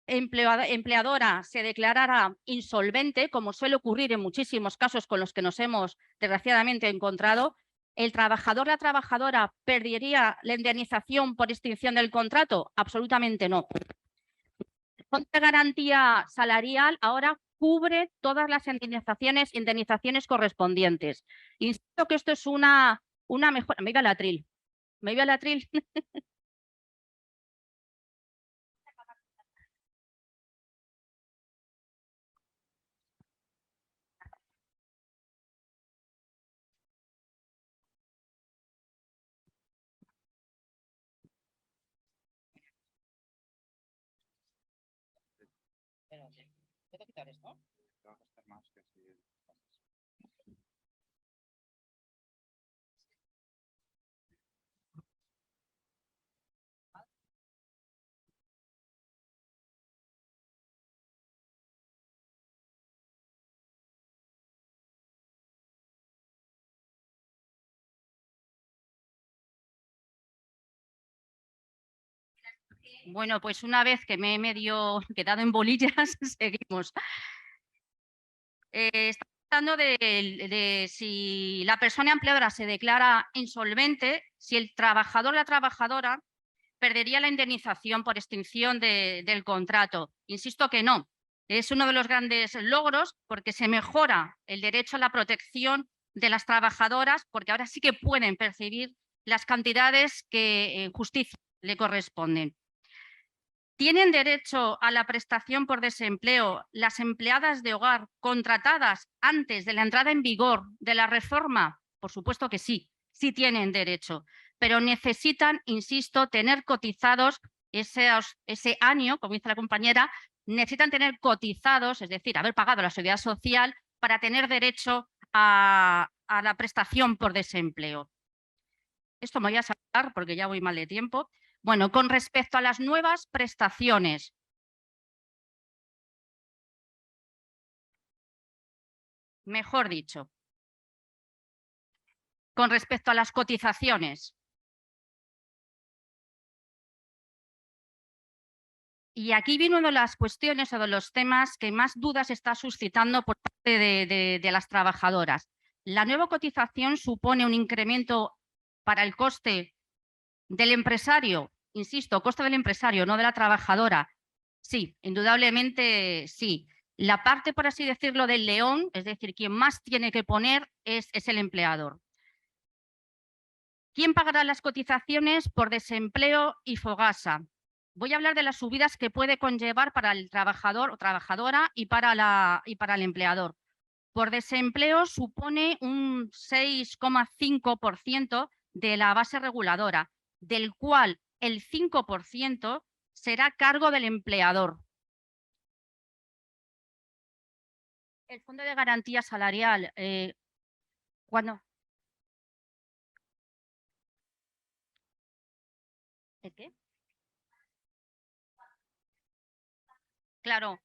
empleadora se declarara insolvente, como suele ocurrir en muchísimos casos con los que nos hemos desgraciadamente encontrado, ¿el trabajador, la trabajadora perdería la indemnización por extinción del contrato? Absolutamente no. El Fondo de Garantía Salarial ahora cubre todas las indemnizaciones correspondientes. Insisto que esto es una mejora. Me iba al atril. ¿Puedo quitar esto? Bueno, pues una vez que me he medio quedado en bolillas, seguimos. Estamos hablando de si la persona empleadora se declara insolvente, si el trabajador o la trabajadora perdería la indemnización por extinción del contrato. Insisto que no. Es uno de los grandes logros porque se mejora el derecho a la protección de las trabajadoras, porque ahora sí que pueden percibir las cantidades que en justicia le corresponden. ¿Tienen derecho a la prestación por desempleo las empleadas de hogar contratadas antes de la entrada en vigor de la reforma? Por supuesto que sí, sí tienen derecho, pero necesitan, insisto, tener cotizados ese año, como dice la compañera, necesitan tener cotizados, es decir, haber pagado la seguridad social para tener derecho a la prestación por desempleo. Esto me voy a saltar porque ya voy mal de tiempo. Bueno, con respecto a las nuevas prestaciones. Mejor dicho, con respecto a las cotizaciones. Y aquí viene una de las cuestiones o de los temas que más dudas está suscitando por parte de las trabajadoras. La nueva cotización supone un incremento para el coste del empresario, insisto, coste del empresario, no de la trabajadora. Sí, indudablemente sí. La parte, por así decirlo, del león, es decir, quien más tiene que poner es el empleador. ¿Quién pagará las cotizaciones por desempleo y fogasa? Voy a hablar de las subidas que puede conllevar para el trabajador o trabajadora y para el empleador. Por desempleo supone un 6,5% de la base reguladora, del cual el 5% será cargo del empleador. El Fondo de Garantía Salarial, ¿cuándo? ¿El qué? Claro,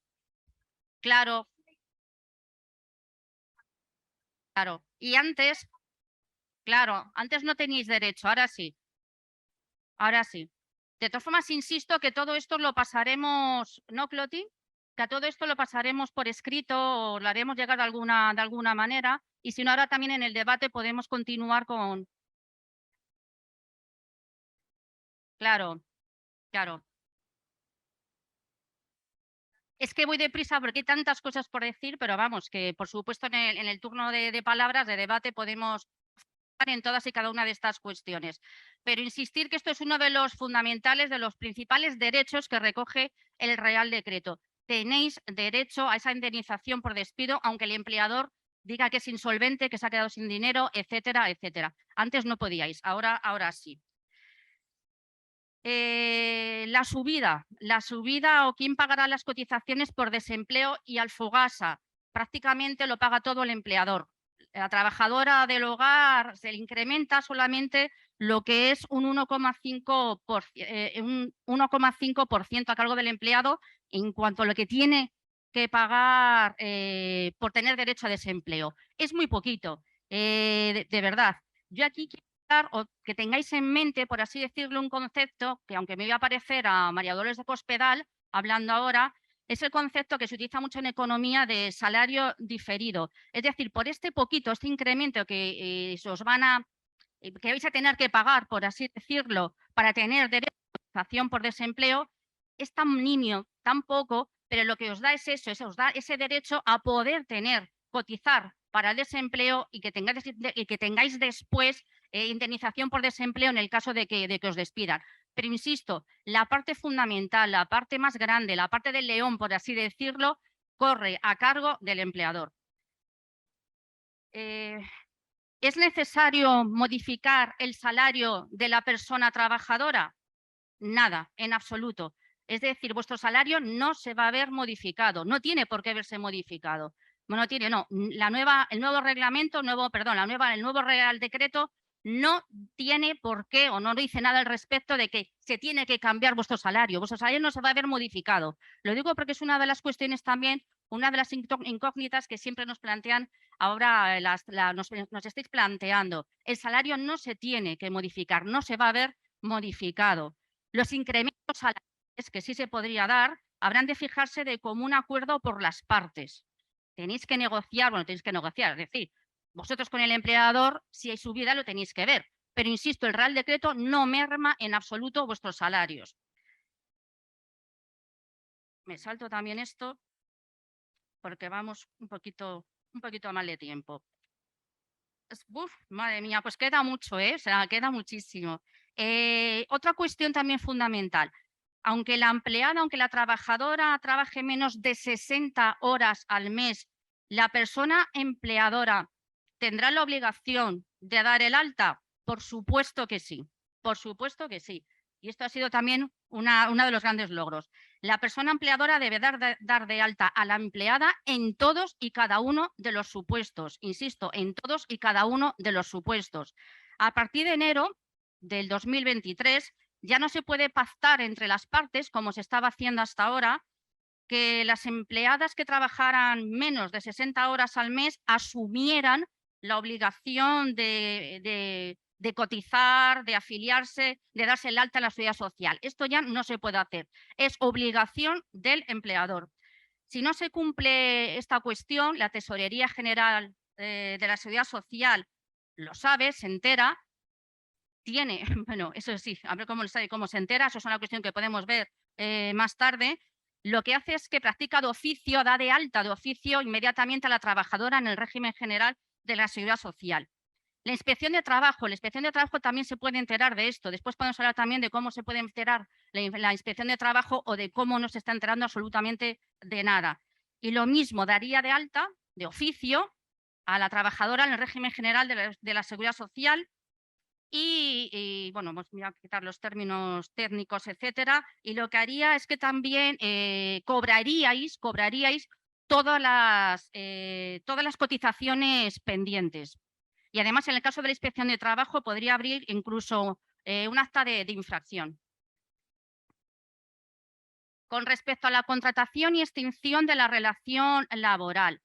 claro, claro. Y antes, claro, antes no teníais derecho, ahora sí. Ahora sí. De todas formas, insisto que todo esto lo pasaremos, ¿no, Cloti? Que a todo esto lo pasaremos por escrito o lo haremos llegar de alguna manera. Y si no, ahora también en el debate podemos continuar con... Claro, claro. Es que voy deprisa porque hay tantas cosas por decir, pero vamos, que por supuesto en el turno de palabras, de debate, podemos en todas y cada una de estas cuestiones. Pero insistir que esto es uno de los fundamentales, de los principales derechos que recoge el Real Decreto. Tenéis derecho a esa indemnización por despido, aunque el empleador diga que es insolvente, que se ha quedado sin dinero, etcétera, etcétera. Antes no podíais, ahora sí. La subida o quién pagará las cotizaciones por desempleo y Alfogasa. Prácticamente lo paga todo el empleador. La trabajadora del hogar se le incrementa solamente lo que es un 1,5% a cargo del empleado en cuanto a lo que tiene que pagar por tener derecho a desempleo. Es muy poquito, de verdad. Yo aquí quiero o que tengáis en mente, por así decirlo, un concepto que, aunque me iba a parecer a María Dolores de Cospedal, hablando ahora, es el concepto que se utiliza mucho en economía de salario diferido. Es decir, por este poquito, este incremento que que vais a tener que pagar, por así decirlo, para tener derecho a cotización por desempleo, es tan niño, tan poco, pero lo que os da es eso, os da ese derecho a poder cotizar para el desempleo y que tengáis después indemnización por desempleo en el caso de que os despidan. Pero insisto, la parte fundamental, la parte más grande, la parte del león, por así decirlo, corre a cargo del empleador. ¿Es necesario modificar el salario de la persona trabajadora? Nada, en absoluto. Es decir, vuestro salario no se va a ver modificado, no tiene por qué verse modificado. Bueno, el nuevo reglamento, el nuevo Real Decreto no tiene por qué o no dice nada al respecto de que se tiene que cambiar vuestro salario. Vuestro salario no se va a ver modificado. Lo digo porque es una de las cuestiones también, una de las incógnitas que siempre nos plantean ahora, nos estáis planteando. El salario no se tiene que modificar, no se va a ver modificado. Los incrementos salariales que sí se podría dar habrán de fijarse de común acuerdo por las partes. Tenéis que negociar, es decir, vosotros con el empleador, si hay subida, lo tenéis que ver. Pero insisto, el Real Decreto no merma en absoluto vuestros salarios. Me salto también esto porque vamos un poquito mal de tiempo. Uf, madre mía, pues queda mucho, o sea, queda muchísimo. Otra cuestión también fundamental. Aunque la empleada, aunque la trabajadora trabaje menos de 60 horas al mes, ¿la persona empleadora tendrá la obligación de dar el alta? Por supuesto que sí, por supuesto que sí. Y esto ha sido también uno de los grandes logros. La persona empleadora debe dar de alta a la empleada en todos y cada uno de los supuestos. Insisto, en todos y cada uno de los supuestos. A partir de enero del 2023 ya no se puede pactar entre las partes, como se estaba haciendo hasta ahora, que las empleadas que trabajaran menos de 60 horas al mes asumieran la obligación de cotizar, de afiliarse, de darse el alta en la seguridad social. Esto ya no se puede hacer. Es obligación del empleador. Si no se cumple esta cuestión, la Tesorería General de la Seguridad Social lo sabe, se entera, tiene, bueno, eso sí, a ver cómo se entera, eso es una cuestión que podemos ver más tarde. Lo que hace es que practica de oficio, da de alta de oficio inmediatamente a la trabajadora en el régimen general de la Seguridad Social. La inspección de trabajo también se puede enterar de esto. Después podemos hablar también de cómo se puede enterar la inspección de trabajo o de cómo no se está enterando absolutamente de nada. Y lo mismo, daría de alta, de oficio, a la trabajadora en el régimen general de la Seguridad Social y bueno, voy a quitar los términos técnicos, etcétera, y lo que haría es que también cobraríais todas las cotizaciones pendientes. Y además, en el caso de la inspección de trabajo, podría abrir incluso un acta de infracción. Con respecto a la contratación y extinción de la relación laboral,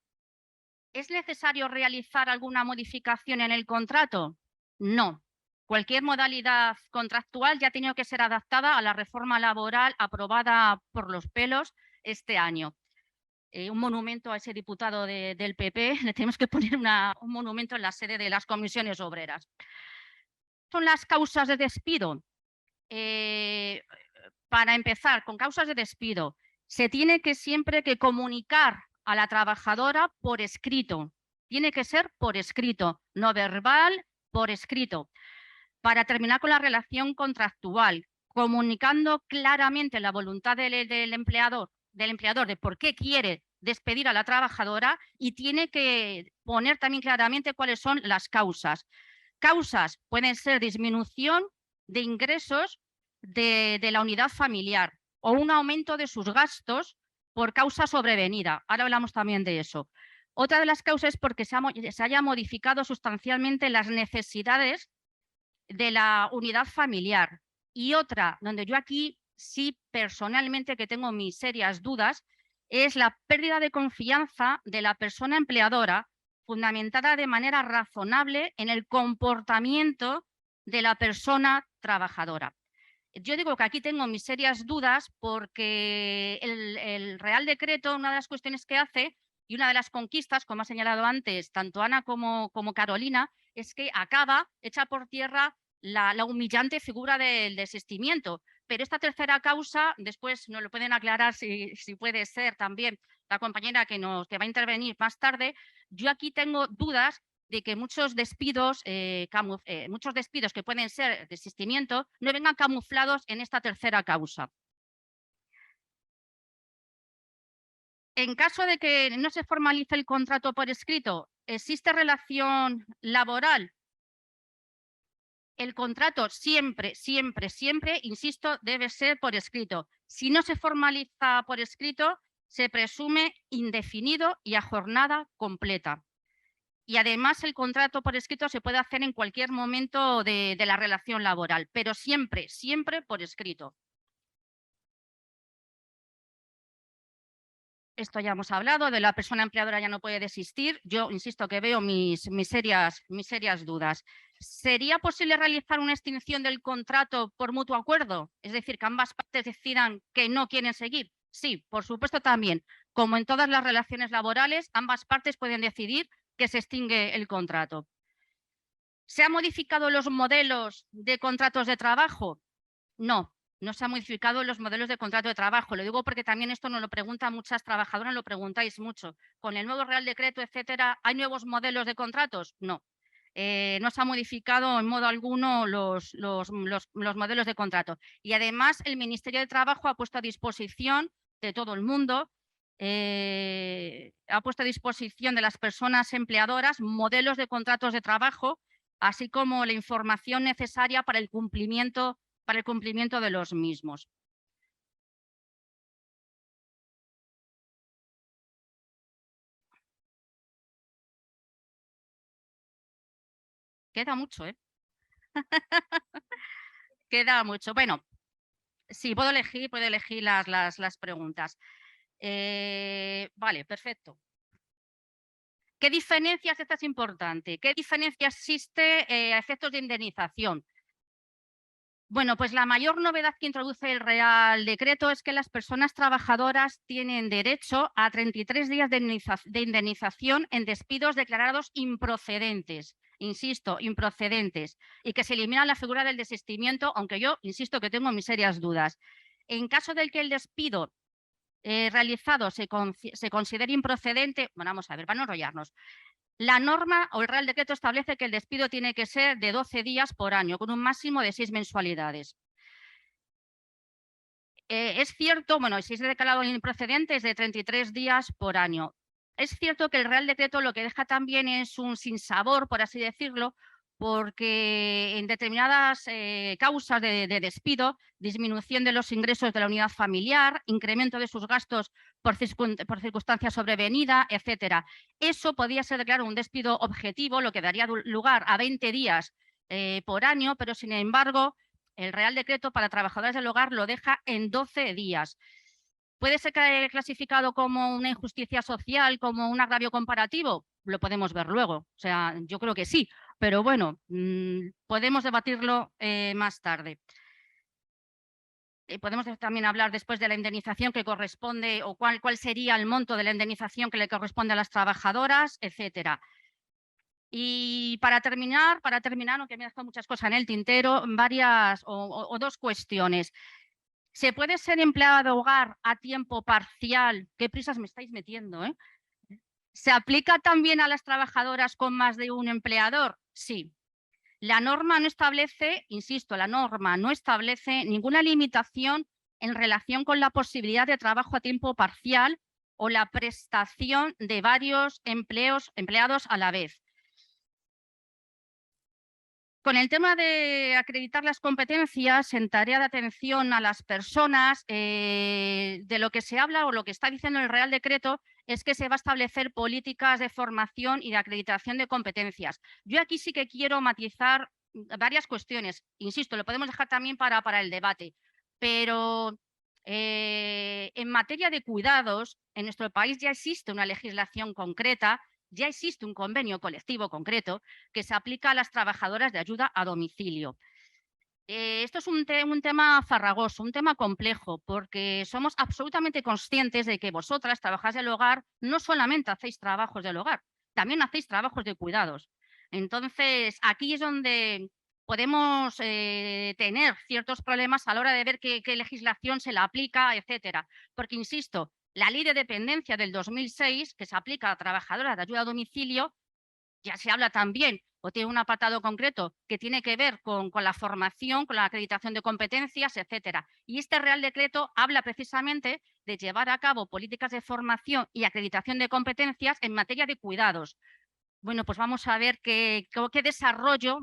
¿es necesario realizar alguna modificación en el contrato? No. Cualquier modalidad contractual ya ha tenido que ser adaptada a la reforma laboral aprobada por los pelos este año. Un monumento a ese diputado del PP, le tenemos que poner un monumento en la sede de las comisiones obreras. Son las causas de despido. Para empezar, con causas de despido, se tiene que siempre que comunicar a la trabajadora por escrito. Tiene que ser por escrito, no verbal, por escrito. Para terminar con la relación contractual, comunicando claramente la voluntad del empleador de por qué quiere despedir a la trabajadora y tiene que poner también claramente cuáles son las causas. Causas pueden ser disminución de ingresos de la unidad familiar o un aumento de sus gastos por causa sobrevenida. Ahora hablamos también de eso. Otra de las causas es porque se haya modificado sustancialmente las necesidades de la unidad familiar. Y otra, donde yo aquí sí personalmente que tengo mis serias dudas, es la pérdida de confianza de la persona empleadora fundamentada de manera razonable en el comportamiento de la persona trabajadora. Yo digo que aquí tengo mis serias dudas porque el Real Decreto, una de las cuestiones que hace y una de las conquistas, como ha señalado antes tanto Ana como Carolina, es que acaba, echa por tierra la humillante figura del desistimiento. Pero esta tercera causa, después nos lo pueden aclarar si puede ser también la compañera que va a intervenir más tarde. Yo aquí tengo dudas de que muchos despidos que pueden ser desistimiento no vengan camuflados en esta tercera causa. En caso de que no se formalice el contrato por escrito, ¿existe relación laboral? El contrato siempre, insisto, debe ser por escrito. Si no se formaliza por escrito, se presume indefinido y a jornada completa. Y además el contrato por escrito se puede hacer en cualquier momento de la relación laboral, pero siempre por escrito. Esto ya hemos hablado, de la persona empleadora ya no puede desistir. Yo insisto que veo mis serias dudas. ¿Sería posible realizar una extinción del contrato por mutuo acuerdo? Es decir, que ambas partes decidan que no quieren seguir. Sí, por supuesto también. Como en todas las relaciones laborales, ambas partes pueden decidir que se extingue el contrato. ¿Se han modificado los modelos de contratos de trabajo? No. No se han modificado los modelos de contrato de trabajo. Lo digo porque también esto nos lo preguntan muchas trabajadoras, lo preguntáis mucho. Con el nuevo Real Decreto, etcétera, ¿hay nuevos modelos de contratos? No. No se han modificado en modo alguno los modelos de contrato. Y además el Ministerio de Trabajo ha puesto a disposición de todo el mundo, ha puesto a disposición de las personas empleadoras modelos de contratos de trabajo, así como la información necesaria para el cumplimiento de los mismos. Queda mucho, ¿eh? Queda mucho. Bueno, sí, puedo elegir las preguntas. Vale, perfecto. ¿Qué diferencias, esta es importante, qué diferencia existe a efectos de indemnización? Bueno, pues la mayor novedad que introduce el Real Decreto es que las personas trabajadoras tienen derecho a 33 días de indemnización en despidos declarados improcedentes, insisto, improcedentes, y que se elimina la figura del desistimiento, aunque yo insisto que tengo mis serias dudas. En caso de que el despido realizado se considere improcedente, bueno, vamos a ver, para no enrollarnos. La norma o el Real Decreto establece que el despido tiene que ser de 12 días por año, con un máximo de 6 mensualidades. Es cierto, bueno, si es declarado improcedente es de 33 días por año. Es cierto que el Real Decreto lo que deja también es un sinsabor, por así decirlo, porque en determinadas causas de despido, disminución de los ingresos de la unidad familiar, incremento de sus gastos por circunstancias sobrevenidas, etcétera. Eso podría ser declarado un despido objetivo, lo que daría lugar a 20 días por año, pero sin embargo, el Real Decreto para trabajadores del hogar lo deja en 12 días. ¿Puede ser clasificado como una injusticia social, como un agravio comparativo? Lo podemos ver luego. O sea, yo creo que sí, pero bueno, podemos debatirlo más tarde. Podemos también hablar después de la indemnización que corresponde o cuál sería el monto de la indemnización que le corresponde a las trabajadoras, etcétera. Y para terminar, aunque me he dejado muchas cosas en el tintero, varias o dos cuestiones. ¿Se puede ser empleada de hogar a tiempo parcial? ¿Qué prisas me estáis metiendo? ¿Se aplica también a las trabajadoras con más de un empleador? Sí. La norma no establece, insisto, la norma no establece ninguna limitación en relación con la posibilidad de trabajo a tiempo parcial o la prestación de varios empleados a la vez. Con el tema de acreditar las competencias en tarea de atención a las personas, de lo que se habla o lo que está diciendo el Real Decreto es que se va a establecer políticas de formación y de acreditación de competencias. Yo aquí sí que quiero matizar varias cuestiones. Insisto, lo podemos dejar también para el debate, pero en materia de cuidados, en nuestro país ya existe una legislación concreta, ya existe un convenio colectivo concreto que se aplica a las trabajadoras de ayuda a domicilio. Esto es un tema farragoso, un tema complejo, porque somos absolutamente conscientes de que vosotras, trabajáis del hogar, no solamente hacéis trabajos del hogar, también hacéis trabajos de cuidados. Entonces, aquí es donde podemos tener ciertos problemas a la hora de ver qué legislación se la aplica, etcétera. Porque, insisto, la Ley de Dependencia del 2006, que se aplica a trabajadoras de ayuda a domicilio, ya se habla también o tiene un apartado concreto que tiene que ver con la formación, con la acreditación de competencias, etcétera. Y este Real Decreto habla precisamente de llevar a cabo políticas de formación y acreditación de competencias en materia de cuidados. Bueno, pues vamos a ver qué desarrollo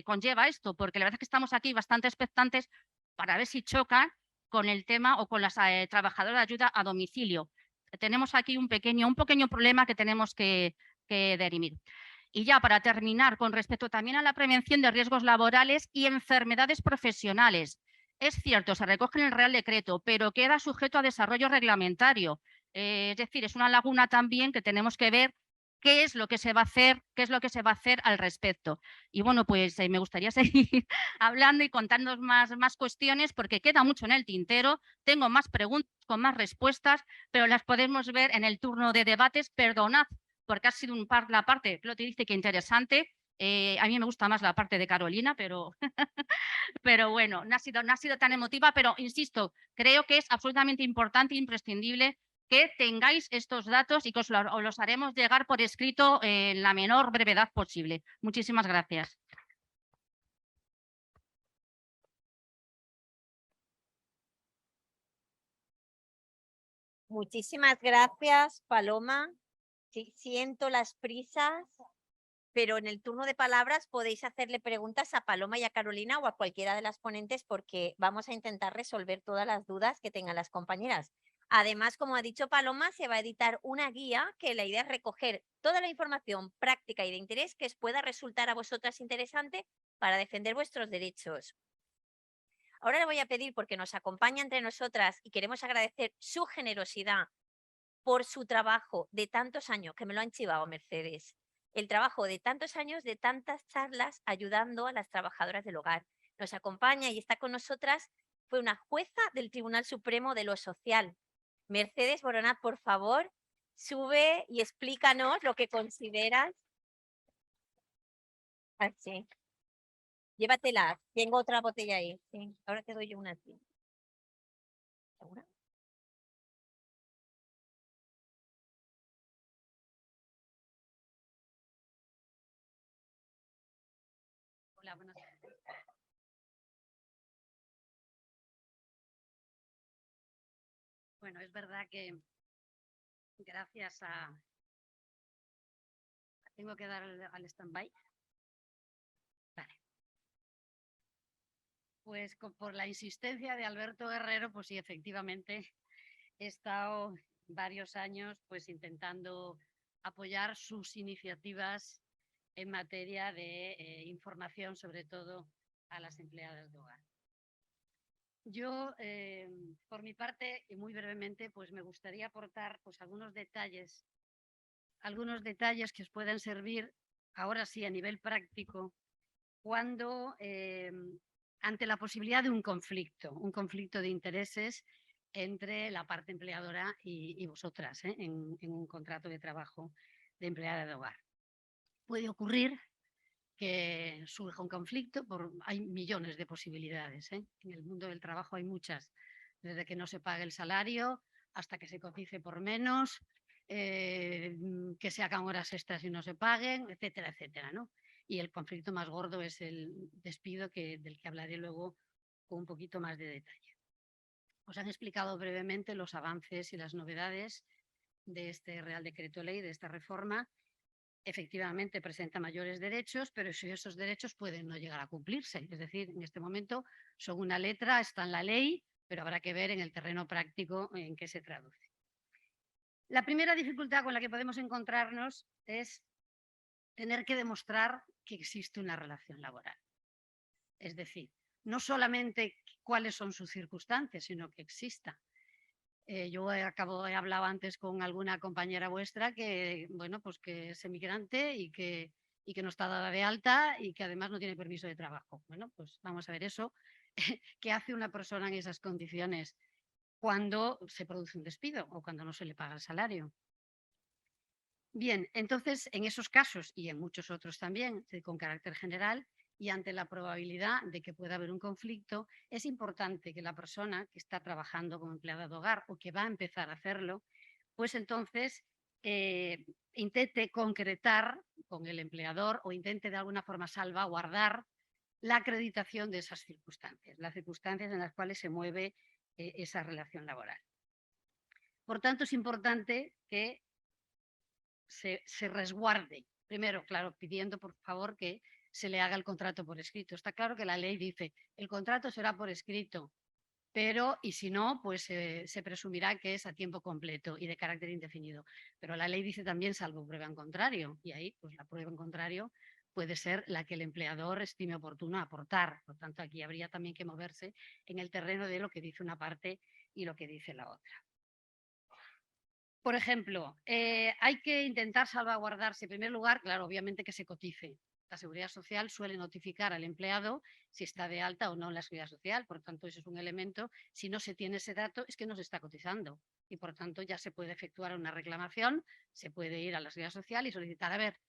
conlleva esto, porque la verdad es que estamos aquí bastante expectantes para ver si chocan con el tema o con las trabajadoras de ayuda a domicilio. Tenemos aquí un pequeño problema que tenemos que dirimir. Y ya para terminar, con respecto también a la prevención de riesgos laborales y enfermedades profesionales. Es cierto, se recoge en el Real Decreto, pero queda sujeto a desarrollo reglamentario. Es decir, es una laguna también que tenemos que ver qué es lo que se va a hacer al respecto. Y bueno, pues me gustaría seguir hablando y contándoos más cuestiones porque queda mucho en el tintero. Tengo más preguntas con más respuestas, pero las podemos ver en el turno de debates. Perdonad, porque ha sido la parte, Cloti dice que interesante. A mí me gusta más la parte de Carolina, pero, pero bueno, no ha sido tan emotiva, pero insisto, creo que es absolutamente importante e imprescindible que tengáis estos datos y que os los haremos llegar por escrito en la menor brevedad posible. Muchísimas gracias. Muchísimas gracias, Paloma. Sí, siento las prisas, pero en el turno de palabras podéis hacerle preguntas a Paloma y a Carolina o a cualquiera de las ponentes porque vamos a intentar resolver todas las dudas que tengan las compañeras. Además, como ha dicho Paloma, se va a editar una guía que la idea es recoger toda la información práctica y de interés que os pueda resultar a vosotras interesante para defender vuestros derechos. Ahora le voy a pedir, porque nos acompaña entre nosotras y queremos agradecer su generosidad por su trabajo de tantos años, que me lo han chivado, Mercedes, el trabajo de tantos años, de tantas charlas ayudando a las trabajadoras del hogar. Nos acompaña y está con nosotras, fue una jueza del Tribunal Supremo de lo Social. Mercedes Boronat, por favor, sube y explícanos lo que consideras. Ah, sí. Llévatela, tengo otra botella ahí. Sí. Ahora te doy yo una a ti. ¿Segura? Hola, buenas tardes. Bueno, es verdad que gracias a... Tengo que dar al stand-by. Vale. Pues por la insistencia de Alberto Guerrero, pues sí, efectivamente he estado varios años pues intentando apoyar sus iniciativas en materia de información, sobre todo a las empleadas de hogar. Yo, por mi parte, y muy brevemente, pues me gustaría aportar pues algunos detalles que os puedan servir, ahora sí, a nivel práctico, cuando ante la posibilidad de un conflicto de intereses entre la parte empleadora y vosotras en un contrato de trabajo de empleada de hogar. Puede ocurrir que surja un conflicto, hay millones de posibilidades. En el mundo del trabajo hay muchas, desde que no se pague el salario hasta que se cotice por menos, que se hagan horas extras y no se paguen, etcétera, etcétera, ¿no? Y el conflicto más gordo es el despido, del que hablaré luego con un poquito más de detalle. Os han explicado brevemente los avances y las novedades de este Real Decreto Ley, de esta reforma. Efectivamente presenta mayores derechos, pero si esos derechos pueden no llegar a cumplirse. Es decir, en este momento son una letra, está en la ley, pero habrá que ver en el terreno práctico en qué se traduce. La primera dificultad con la que podemos encontrarnos es tener que demostrar que existe una relación laboral. Es decir, no solamente cuáles son sus circunstancias, sino que exista. Yo he hablado antes con alguna compañera vuestra que, bueno, pues que es emigrante y que no está dada de alta y que además no tiene permiso de trabajo. Bueno, pues vamos a ver eso. ¿Qué hace una persona en esas condiciones cuando se produce un despido o cuando no se le paga el salario? Bien, entonces, en esos casos y en muchos otros también, con carácter general, y ante la probabilidad de que pueda haber un conflicto, es importante que la persona que está trabajando como empleada de hogar o que va a empezar a hacerlo, pues entonces intente concretar con el empleador o intente de alguna forma salvaguardar la acreditación de esas circunstancias, las circunstancias en las cuales se mueve esa relación laboral. Por tanto, es importante que se resguarde. Primero, claro, pidiendo por favor que se le haga el contrato por escrito. Está claro que la ley dice, el contrato será por escrito, pero y si no, pues se presumirá que es a tiempo completo y de carácter indefinido. Pero la ley dice también salvo prueba en contrario, y ahí pues la prueba en contrario puede ser la que el empleador estime oportuno aportar. Por tanto, aquí habría también que moverse en el terreno de lo que dice una parte y lo que dice la otra. Por ejemplo, hay que intentar salvaguardarse, en primer lugar, claro, obviamente que se cotice. La Seguridad Social suele notificar al empleado si está de alta o no en la Seguridad Social, por tanto, eso es un elemento. Si no se tiene ese dato, es que no se está cotizando y, por tanto, ya se puede efectuar una reclamación, se puede ir a la Seguridad Social y solicitar, a ver,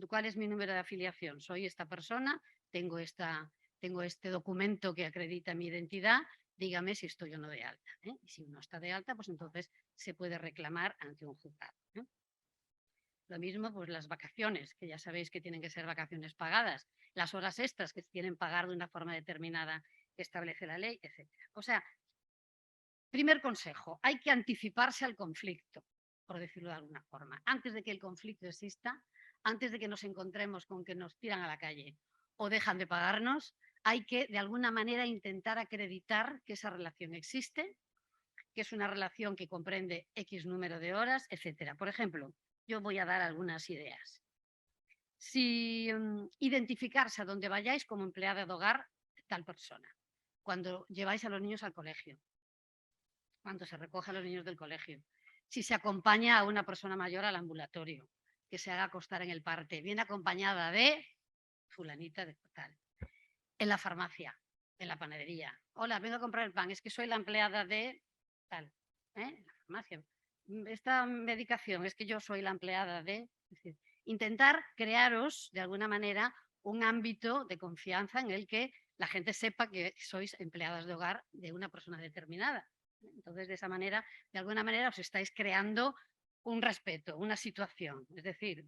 ¿cuál es mi número de afiliación? Soy esta persona, tengo este documento que acredita mi identidad, dígame si estoy o no de alta. Y si no está de alta, pues entonces se puede reclamar ante un juzgado. Lo mismo, pues las vacaciones, que ya sabéis que tienen que ser vacaciones pagadas, las horas extras que se tienen que pagar de una forma determinada que establece la ley, etc. O sea, primer consejo, hay que anticiparse al conflicto, por decirlo de alguna forma. Antes de que el conflicto exista, antes de que nos encontremos con que nos tiran a la calle o dejan de pagarnos, hay que de alguna manera intentar acreditar que esa relación existe, que es una relación que comprende X número de horas, etcétera. Por ejemplo, yo voy a dar algunas ideas. Si identificarse a donde vayáis como empleada de hogar de tal persona, cuando lleváis a los niños al colegio, cuando se recoge a los niños del colegio, si se acompaña a una persona mayor al ambulatorio, que se haga acostar en el parte, viene acompañada de fulanita de tal. En la farmacia, en la panadería. Hola, vengo a comprar el pan, es que soy la empleada de tal. En la farmacia. Esta medicación, es que yo soy la empleada de... Es decir, intentar crearos de alguna manera un ámbito de confianza en el que la gente sepa que sois empleadas de hogar de una persona determinada. Entonces, de esa manera, de alguna manera os estáis creando un respeto, una situación, es decir,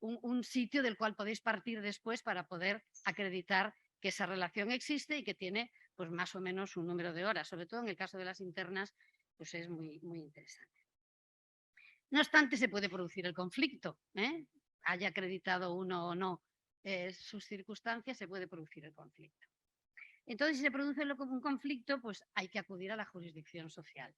un sitio del cual podéis partir después para poder acreditar que esa relación existe y que tiene pues más o menos un número de horas. Sobre todo en el caso de las internas, pues es muy, muy interesante. No obstante, se puede producir el conflicto, haya acreditado uno o no sus circunstancias, se puede producir el conflicto. Entonces, si se produce un conflicto, pues hay que acudir a la jurisdicción social.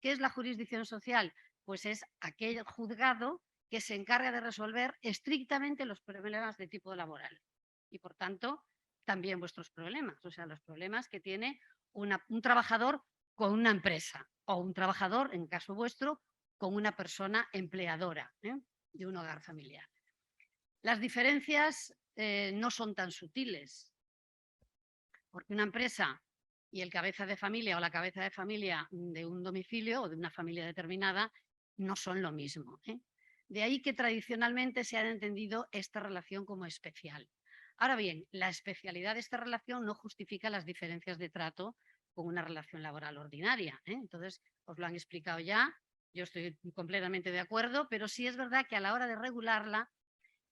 ¿Qué es la jurisdicción social? Pues es aquel juzgado que se encarga de resolver estrictamente los problemas de tipo laboral. Y por tanto, también vuestros problemas, o sea, los problemas que tiene un trabajador con una empresa o un trabajador, en caso vuestro, con una persona empleadora de un hogar familiar. Las diferencias no son tan sutiles, porque una empresa y el cabeza de familia o la cabeza de familia de un domicilio o de una familia determinada no son lo mismo. De ahí que tradicionalmente se ha entendido esta relación como especial. Ahora bien, la especialidad de esta relación no justifica las diferencias de trato con una relación laboral ordinaria. Entonces, os lo han explicado ya, yo estoy completamente de acuerdo, pero sí es verdad que a la hora de regularla,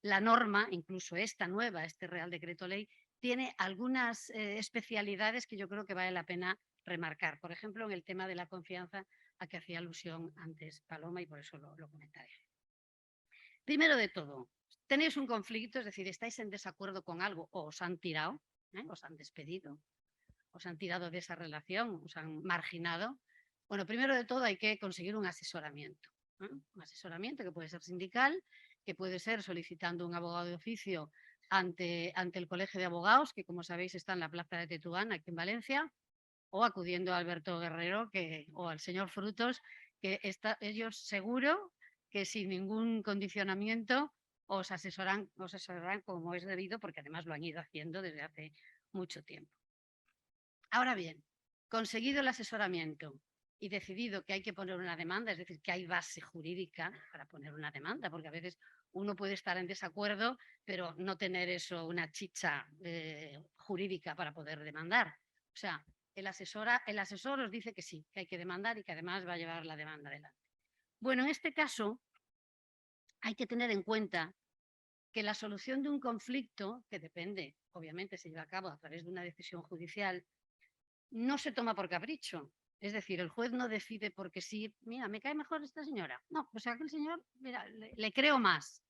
la norma, incluso esta nueva, este Real Decreto Ley, tiene algunas especialidades que yo creo que vale la pena remarcar. Por ejemplo, en el tema de la confianza a que hacía alusión antes Paloma y por eso lo comentaré. Primero de todo, tenéis un conflicto, es decir, estáis en desacuerdo con algo o os han tirado, os han despedido, os han tirado de esa relación, os han marginado. Bueno, primero de todo hay que conseguir un asesoramiento. Un asesoramiento que puede ser sindical, que puede ser solicitando un abogado de oficio ante el Colegio de Abogados, que como sabéis está en la Plaza de Tetuán, aquí en Valencia, o acudiendo a Alberto Guerrero o al señor Frutos, que ellos seguro que sin ningún condicionamiento os asesoran como es debido, porque además lo han ido haciendo desde hace mucho tiempo. Ahora bien, conseguido el asesoramiento y decidido que hay que poner una demanda, es decir, que hay base jurídica para poner una demanda, porque a veces uno puede estar en desacuerdo, pero no tener eso, una chicha jurídica para poder demandar. O sea, el asesor os dice que sí, que hay que demandar y que además va a llevar la demanda adelante. Bueno, en este caso hay que tener en cuenta que la solución de un conflicto, que depende, obviamente se lleva a cabo a través de una decisión judicial, no se toma por capricho. Es decir, el juez no decide porque sí, mira, me cae mejor esta señora. No, pues aquel señor, mira, le creo más.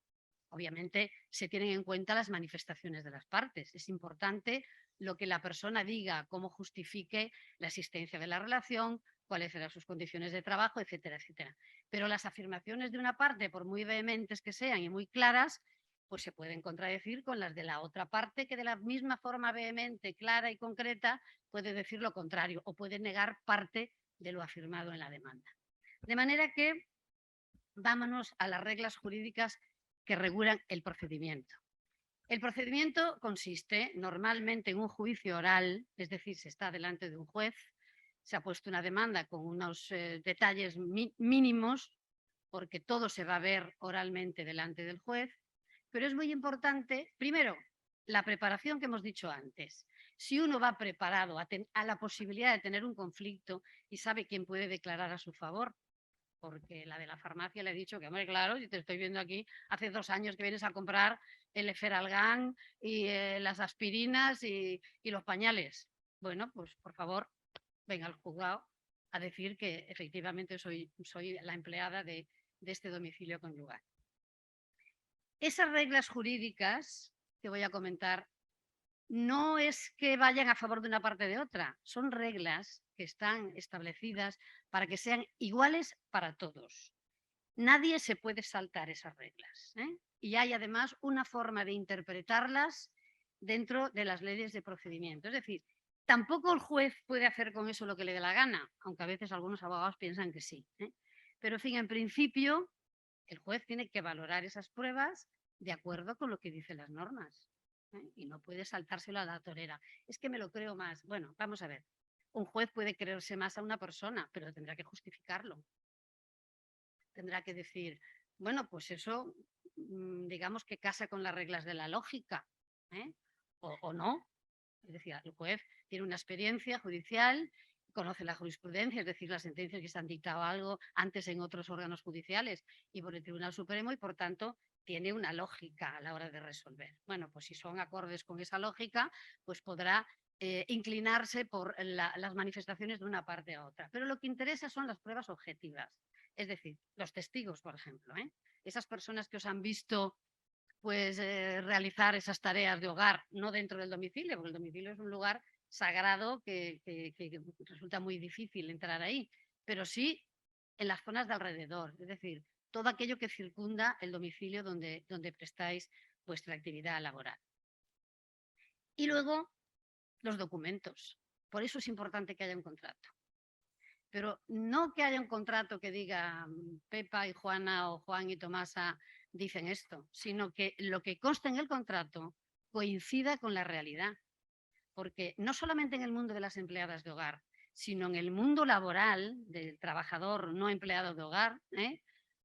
Obviamente se tienen en cuenta las manifestaciones de las partes. Es importante lo que la persona diga, cómo justifique la existencia de la relación, cuáles eran sus condiciones de trabajo, etcétera, etcétera. Pero las afirmaciones de una parte, por muy vehementes que sean y muy claras, pues se pueden contradecir con las de la otra parte, que de la misma forma vehemente, clara y concreta puede decir lo contrario o puede negar parte de lo afirmado en la demanda. De manera que vámonos a las reglas jurídicas que regulan el procedimiento. El procedimiento consiste normalmente en un juicio oral, es decir, se está delante de un juez, se ha puesto una demanda con unos detalles mínimos, porque todo se va a ver oralmente delante del juez, pero es muy importante, primero, la preparación que hemos dicho antes. Si uno va preparado a la posibilidad de tener un conflicto y sabe quién puede declarar a su favor, porque la de la farmacia le he dicho que, hombre, claro, si te estoy viendo aquí, hace 2 años que vienes a comprar el Eferalgan y las aspirinas y los pañales. Bueno, pues por favor, venga al juzgado a decir que efectivamente soy la empleada de este domicilio conyugal. Esas reglas jurídicas que voy a comentar no es que vayan a favor de una parte o de otra, son reglas que están establecidas para que sean iguales para todos. Nadie se puede saltar esas reglas. Y hay además una forma de interpretarlas dentro de las leyes de procedimiento. Es decir, tampoco el juez puede hacer con eso lo que le dé la gana, aunque a veces algunos abogados piensan que sí. Pero en fin, en principio, el juez tiene que valorar esas pruebas de acuerdo con lo que dicen las normas. Y no puede saltárselo a la torera. Es que me lo creo más. Bueno, vamos a ver. Un juez puede creerse más a una persona, pero tendrá que justificarlo. Tendrá que decir, bueno, pues eso, digamos que casa con las reglas de la lógica, o no. Es decir, el juez tiene una experiencia judicial, conoce la jurisprudencia, es decir, las sentencias que se han dictado algo antes en otros órganos judiciales y por el Tribunal Supremo y, por tanto, tiene una lógica a la hora de resolver. Bueno, pues si son acordes con esa lógica, pues podrá inclinarse por las manifestaciones de una parte a otra. Pero lo que interesa son las pruebas objetivas, es decir, los testigos, por ejemplo, esas personas que os han visto pues, realizar esas tareas de hogar, no dentro del domicilio, porque el domicilio es un lugar sagrado que resulta muy difícil entrar ahí, pero sí en las zonas de alrededor, es decir, todo aquello que circunda el domicilio donde prestáis vuestra actividad laboral. Y luego, los documentos. Por eso es importante que haya un contrato. Pero no que haya un contrato que diga Pepa y Juana o Juan y Tomasa dicen esto, sino que lo que consta en el contrato coincida con la realidad. Porque no solamente en el mundo de las empleadas de hogar, sino en el mundo laboral del trabajador no empleado de hogar,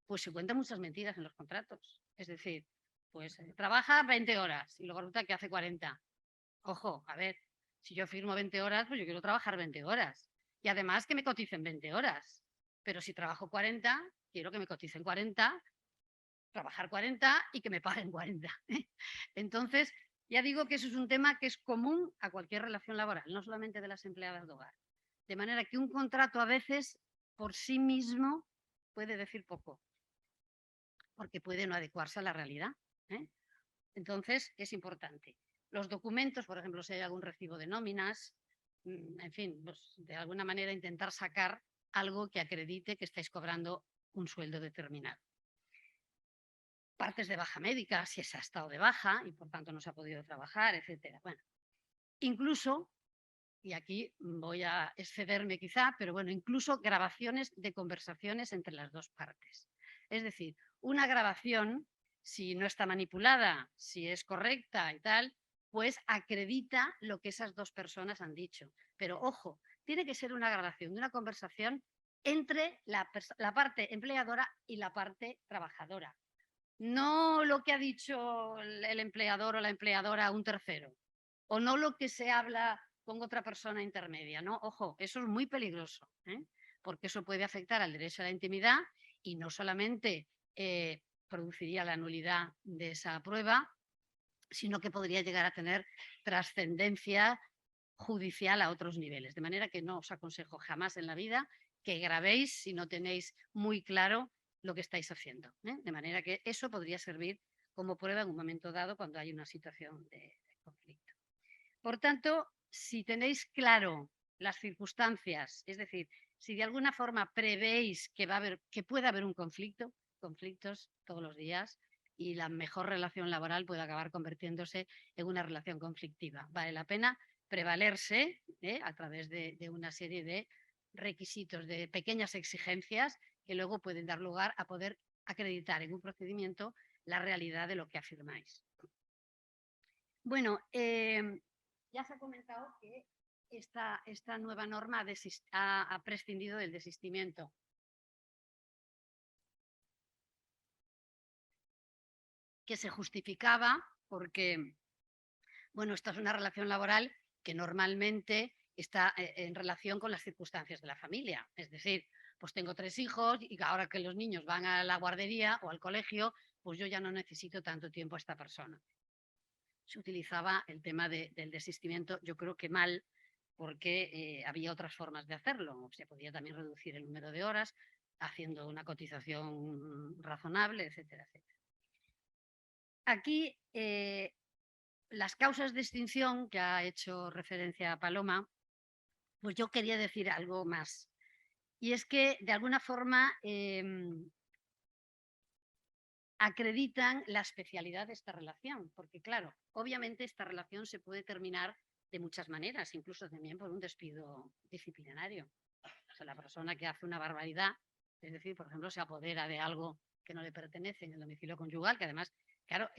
pues se cuentan muchas mentiras en los contratos. Es decir, pues trabaja 20 horas y luego resulta que hace 40. Ojo, a ver, si yo firmo 20 horas, pues yo quiero trabajar 20 horas. Y además que me coticen 20 horas. Pero si trabajo 40, quiero que me coticen 40, trabajar 40 y que me paguen 40. Entonces, ya digo que eso es un tema que es común a cualquier relación laboral, no solamente de las empleadas de hogar. De manera que un contrato a veces por sí mismo puede decir poco, porque puede no adecuarse a la realidad. Entonces, es importante. Los documentos, por ejemplo, si hay algún recibo de nóminas, en fin, pues, de alguna manera intentar sacar algo que acredite que estáis cobrando un sueldo determinado. Partes de baja médica, si se ha estado de baja y por tanto no se ha podido trabajar, etcétera. Bueno, incluso, y aquí voy a excederme quizá, pero bueno, incluso grabaciones de conversaciones entre las dos partes. Es decir, una grabación, si no está manipulada, si es correcta y tal, pues acredita lo que esas dos personas han dicho. Pero ojo, tiene que ser una grabación de una conversación entre la parte empleadora y la parte trabajadora. No lo que ha dicho el empleador o la empleadora a un tercero, o no lo que se habla con otra persona intermedia, ¿no? Ojo, eso es muy peligroso, porque eso puede afectar al derecho a la intimidad y no solamente produciría la nulidad de esa prueba, sino que podría llegar a tener trascendencia judicial a otros niveles. De manera que no os aconsejo jamás en la vida que grabéis si no tenéis muy claro lo que estáis haciendo. De manera que eso podría servir como prueba en un momento dado cuando hay una situación de conflicto. Por tanto, si tenéis claro las circunstancias, es decir, si de alguna forma prevéis que pueda haber un conflicto, conflictos todos los días, y la mejor relación laboral puede acabar convirtiéndose en una relación conflictiva. Vale la pena prevalerse a través de una serie de requisitos, de pequeñas exigencias que luego pueden dar lugar a poder acreditar en un procedimiento la realidad de lo que afirmáis. Bueno, ya se ha comentado que esta nueva norma ha prescindido del desistimiento. Que se justificaba porque, bueno, esta es una relación laboral que normalmente está en relación con las circunstancias de la familia. Es decir, pues tengo 3 hijos y ahora que los niños van a la guardería o al colegio, pues yo ya no necesito tanto tiempo a esta persona. Se utilizaba el tema del desistimiento, yo creo que mal, porque había otras formas de hacerlo. Se podía también reducir el número de horas haciendo una cotización razonable, etcétera, etcétera. Aquí las causas de extinción que ha hecho referencia a Paloma, pues yo quería decir algo más. Y es que de alguna forma acreditan la especialidad de esta relación, porque claro, obviamente esta relación se puede terminar de muchas maneras, incluso también por un despido disciplinario. O sea, la persona que hace una barbaridad, es decir, por ejemplo, se apodera de algo que no le pertenece en el domicilio conyugal, que además, claro,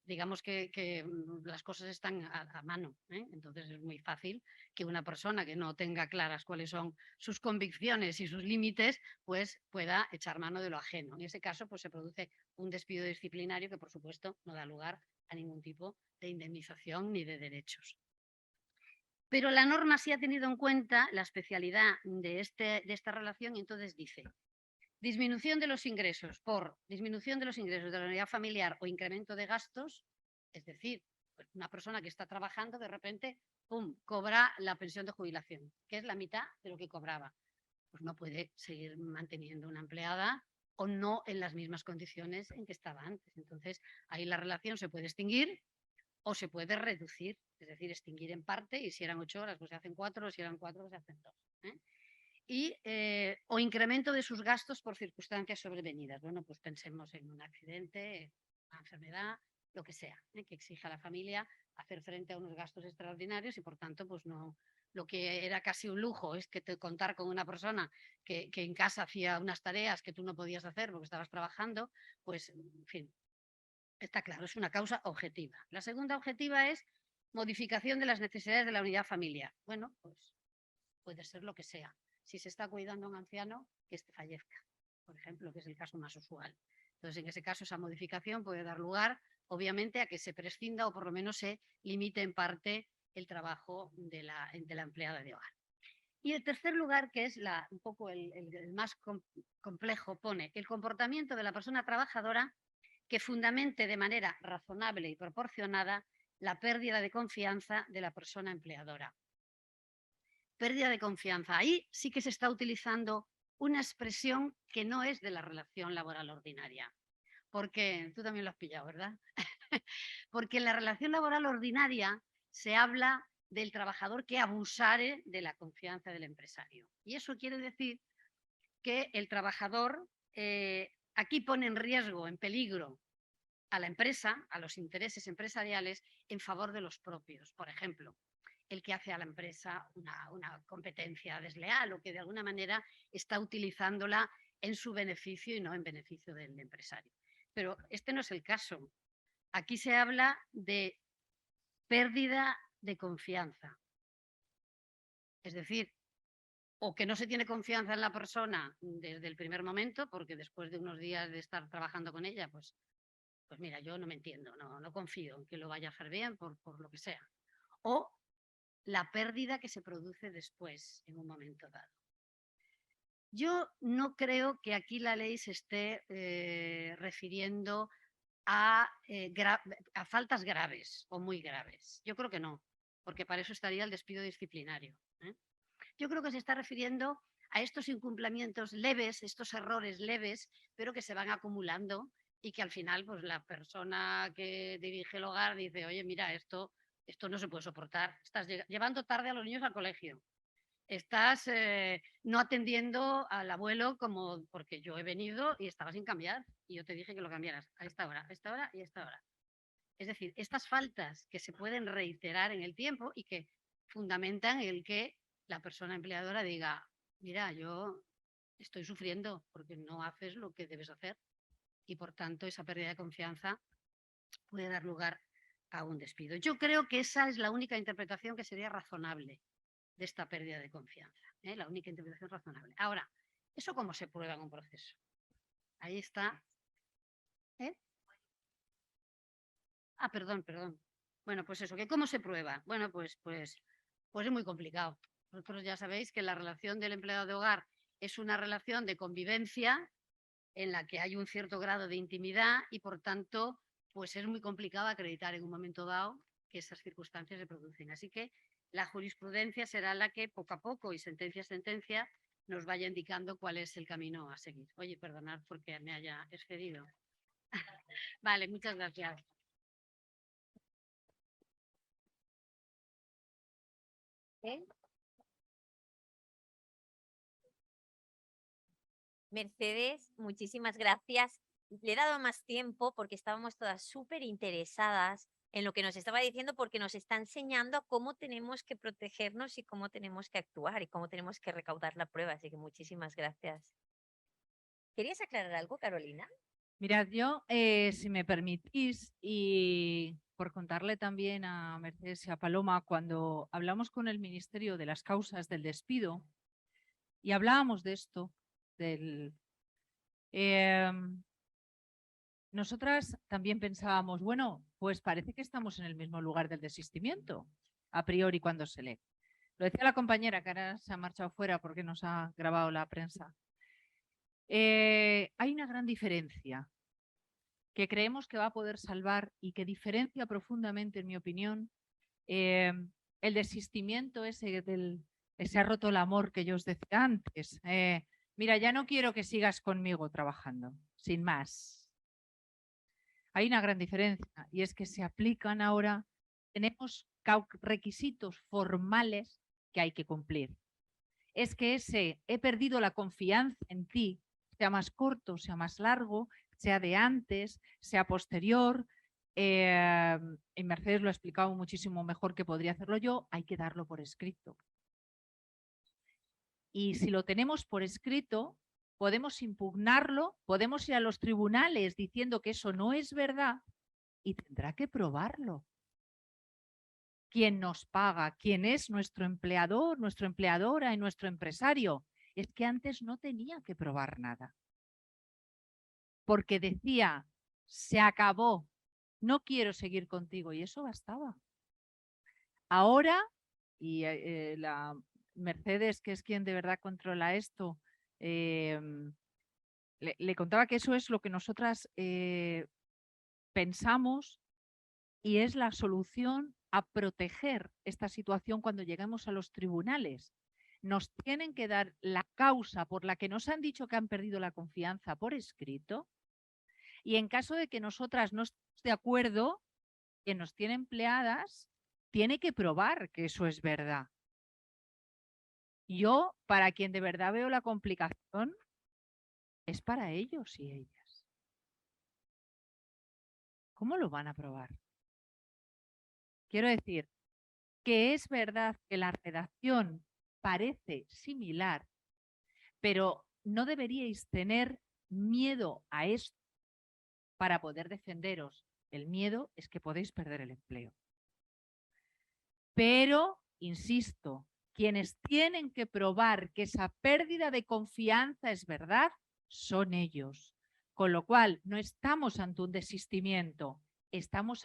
digamos que las cosas están a mano, entonces es muy fácil que una persona que no tenga claras cuáles son sus convicciones y sus límites, pues pueda echar mano de lo ajeno. En ese caso, pues se produce un despido disciplinario que, por supuesto, no da lugar a ningún tipo de indemnización ni de derechos. Pero la norma sí ha tenido en cuenta la especialidad de esta relación y entonces dice, Disminución de los ingresos por disminución de los ingresos de la unidad familiar o incremento de gastos, es decir, pues una persona que está trabajando de repente, ¡pum!, cobra la pensión de jubilación, que es la mitad de lo que cobraba. Pues no puede seguir manteniendo una empleada o no en las mismas condiciones en que estaba antes. Entonces, ahí la relación se puede extinguir o se puede reducir, es decir, extinguir en parte, y si eran 8 horas, pues se hacen 4, o si eran 4, pues se hacen 2. O incremento de sus gastos por circunstancias sobrevenidas. Bueno, pues pensemos en un accidente, una enfermedad, lo que sea, que exija a la familia hacer frente a unos gastos extraordinarios y por tanto, pues no, lo que era casi un lujo es que contar con una persona que en casa hacía unas tareas que tú no podías hacer porque estabas trabajando, pues, en fin, está claro, es una causa objetiva. La segunda objetiva es modificación de las necesidades de la unidad familiar. Bueno, pues puede ser lo que sea. Si se está cuidando a un anciano, que este fallezca, por ejemplo, que es el caso más usual. Entonces, en ese caso, esa modificación puede dar lugar, obviamente, a que se prescinda o por lo menos se limite en parte el trabajo de la empleada de hogar. Y en tercer lugar, que es un poco el más complejo, pone el comportamiento de la persona trabajadora que fundamente de manera razonable y proporcionada la pérdida de confianza de la persona empleadora. Pérdida de confianza. Ahí sí que se está utilizando una expresión que no es de la relación laboral ordinaria. Porque tú también lo has pillado, ¿verdad? Porque en la relación laboral ordinaria se habla del trabajador que abusare de la confianza del empresario. Y eso quiere decir que el trabajador aquí pone en riesgo, en peligro, a la empresa, a los intereses empresariales en favor de los propios. Por ejemplo, el que hace a la empresa una competencia desleal o que de alguna manera está utilizándola en su beneficio y no en beneficio del empresario. Pero este no es el caso. Aquí se habla de pérdida de confianza. Es decir, o que no se tiene confianza en la persona desde el primer momento, porque después de unos días de estar trabajando con ella, pues mira, yo no me entiendo, no confío en que lo vaya a hacer bien por lo que sea. O la pérdida que se produce después, en un momento dado. Yo no creo que aquí la ley se esté refiriendo a faltas graves o muy graves. Yo creo que no, porque para eso estaría el despido disciplinario. Yo creo que se está refiriendo a estos incumplimientos leves, estos errores leves, pero que se van acumulando y que al final pues, la persona que dirige el hogar dice, oye, mira, esto no se puede soportar. Estás llevando tarde a los niños al colegio. Estás no atendiendo al abuelo como porque yo he venido y estaba sin cambiar y yo te dije que lo cambiaras a esta hora y a esta hora. Es decir, estas faltas que se pueden reiterar en el tiempo y que fundamentan el que la persona empleadora diga, mira, yo estoy sufriendo porque no haces lo que debes hacer y por tanto esa pérdida de confianza puede dar lugar a un despido. Yo creo que esa es la única interpretación que sería razonable de esta pérdida de confianza, la única interpretación razonable. Ahora, ¿eso cómo se prueba en un proceso? Ahí está. Perdón. Bueno, pues eso, ¿que cómo se prueba? Bueno, pues es muy complicado. Vosotros ya sabéis que la relación del empleado de hogar es una relación de convivencia en la que hay un cierto grado de intimidad y, por tanto, pues es muy complicado acreditar en un momento dado que esas circunstancias se producen. Así que la jurisprudencia será la que poco a poco y sentencia a sentencia nos vaya indicando cuál es el camino a seguir. Oye, perdonad porque me haya excedido. Vale, muchas gracias. Mercedes, muchísimas gracias. Le he dado más tiempo porque estábamos todas súper interesadas en lo que nos estaba diciendo, porque nos está enseñando a cómo tenemos que protegernos y cómo tenemos que actuar y cómo tenemos que recaudar la prueba. Así que muchísimas gracias. ¿Querías aclarar algo, Carolina? Mirad, yo, si me permitís, y por contarle también a Mercedes y a Paloma, cuando hablamos con el Ministerio de las causas del despido y hablábamos de esto, nosotras también pensábamos, bueno, pues parece que estamos en el mismo lugar del desistimiento, a priori cuando se lee. Lo decía la compañera, que ahora se ha marchado fuera porque nos ha grabado la prensa. Hay una gran diferencia que creemos que va a poder salvar y que diferencia profundamente, en mi opinión, el desistimiento ese se ha roto el amor que yo os decía antes. Mira, ya no quiero que sigas conmigo trabajando, sin más. Hay una gran diferencia y es que se aplican ahora, tenemos requisitos formales que hay que cumplir. Es que ese he perdido la confianza en ti, sea más corto, sea más largo, sea de antes, sea posterior, y Mercedes lo ha explicado muchísimo mejor que podría hacerlo yo, hay que darlo por escrito. Y si lo tenemos por escrito, podemos impugnarlo, podemos ir a los tribunales diciendo que eso no es verdad y tendrá que probarlo. ¿Quién nos paga? ¿Quién es nuestro empleador, nuestra empleadora y nuestro empresario? Es que antes no tenía que probar nada. Porque decía, se acabó, no quiero seguir contigo, y eso bastaba. Ahora, y la Mercedes, que es quien de verdad controla esto, le contaba que eso es lo que nosotras pensamos y es la solución a proteger esta situación cuando lleguemos a los tribunales. Nos tienen que dar la causa por la que nos han dicho que han perdido la confianza por escrito y en caso de que nosotras no estemos de acuerdo, quien nos tiene empleadas tiene que probar que eso es verdad. Yo, para quien de verdad veo la complicación, es para ellos y ellas. ¿Cómo lo van a probar? Quiero decir que es verdad que la redacción parece similar, pero no deberíais tener miedo a esto para poder defenderos. El miedo es que podéis perder el empleo. Pero, insisto, quienes tienen que probar que esa pérdida de confianza es verdad son ellos. Con lo cual, no estamos ante un desistimiento, estamos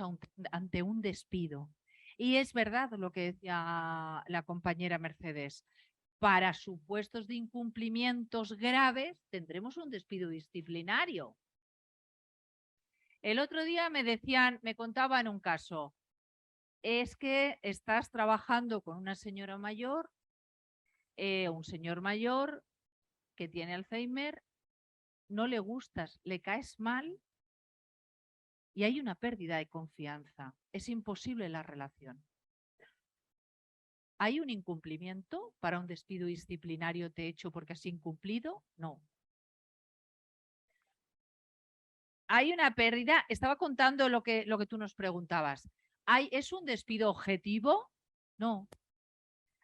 ante un despido. Y es verdad lo que decía la compañera Mercedes. Para supuestos de incumplimientos graves tendremos un despido disciplinario. El otro día me contaban un caso. Es que estás trabajando con una señora mayor, un señor mayor que tiene Alzheimer, no le gustas, le caes mal y hay una pérdida de confianza. Es imposible la relación. ¿Hay un incumplimiento para un despido disciplinario te hecho porque has incumplido? No. Hay una pérdida, estaba contando lo que tú nos preguntabas. ¿Es un despido objetivo? No.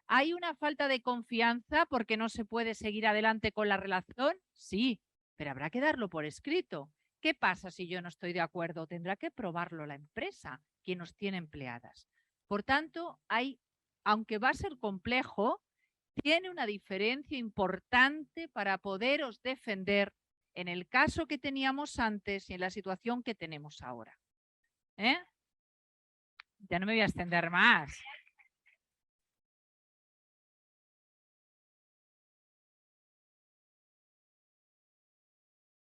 ¿Hay una falta de confianza porque no se puede seguir adelante con la relación? Sí, pero habrá que darlo por escrito. ¿Qué pasa si yo no estoy de acuerdo? Tendrá que probarlo la empresa, quien nos tiene empleadas. Por tanto, aunque va a ser complejo, tiene una diferencia importante para poderos defender en el caso que teníamos antes y en la situación que tenemos ahora. Ya no me voy a extender más.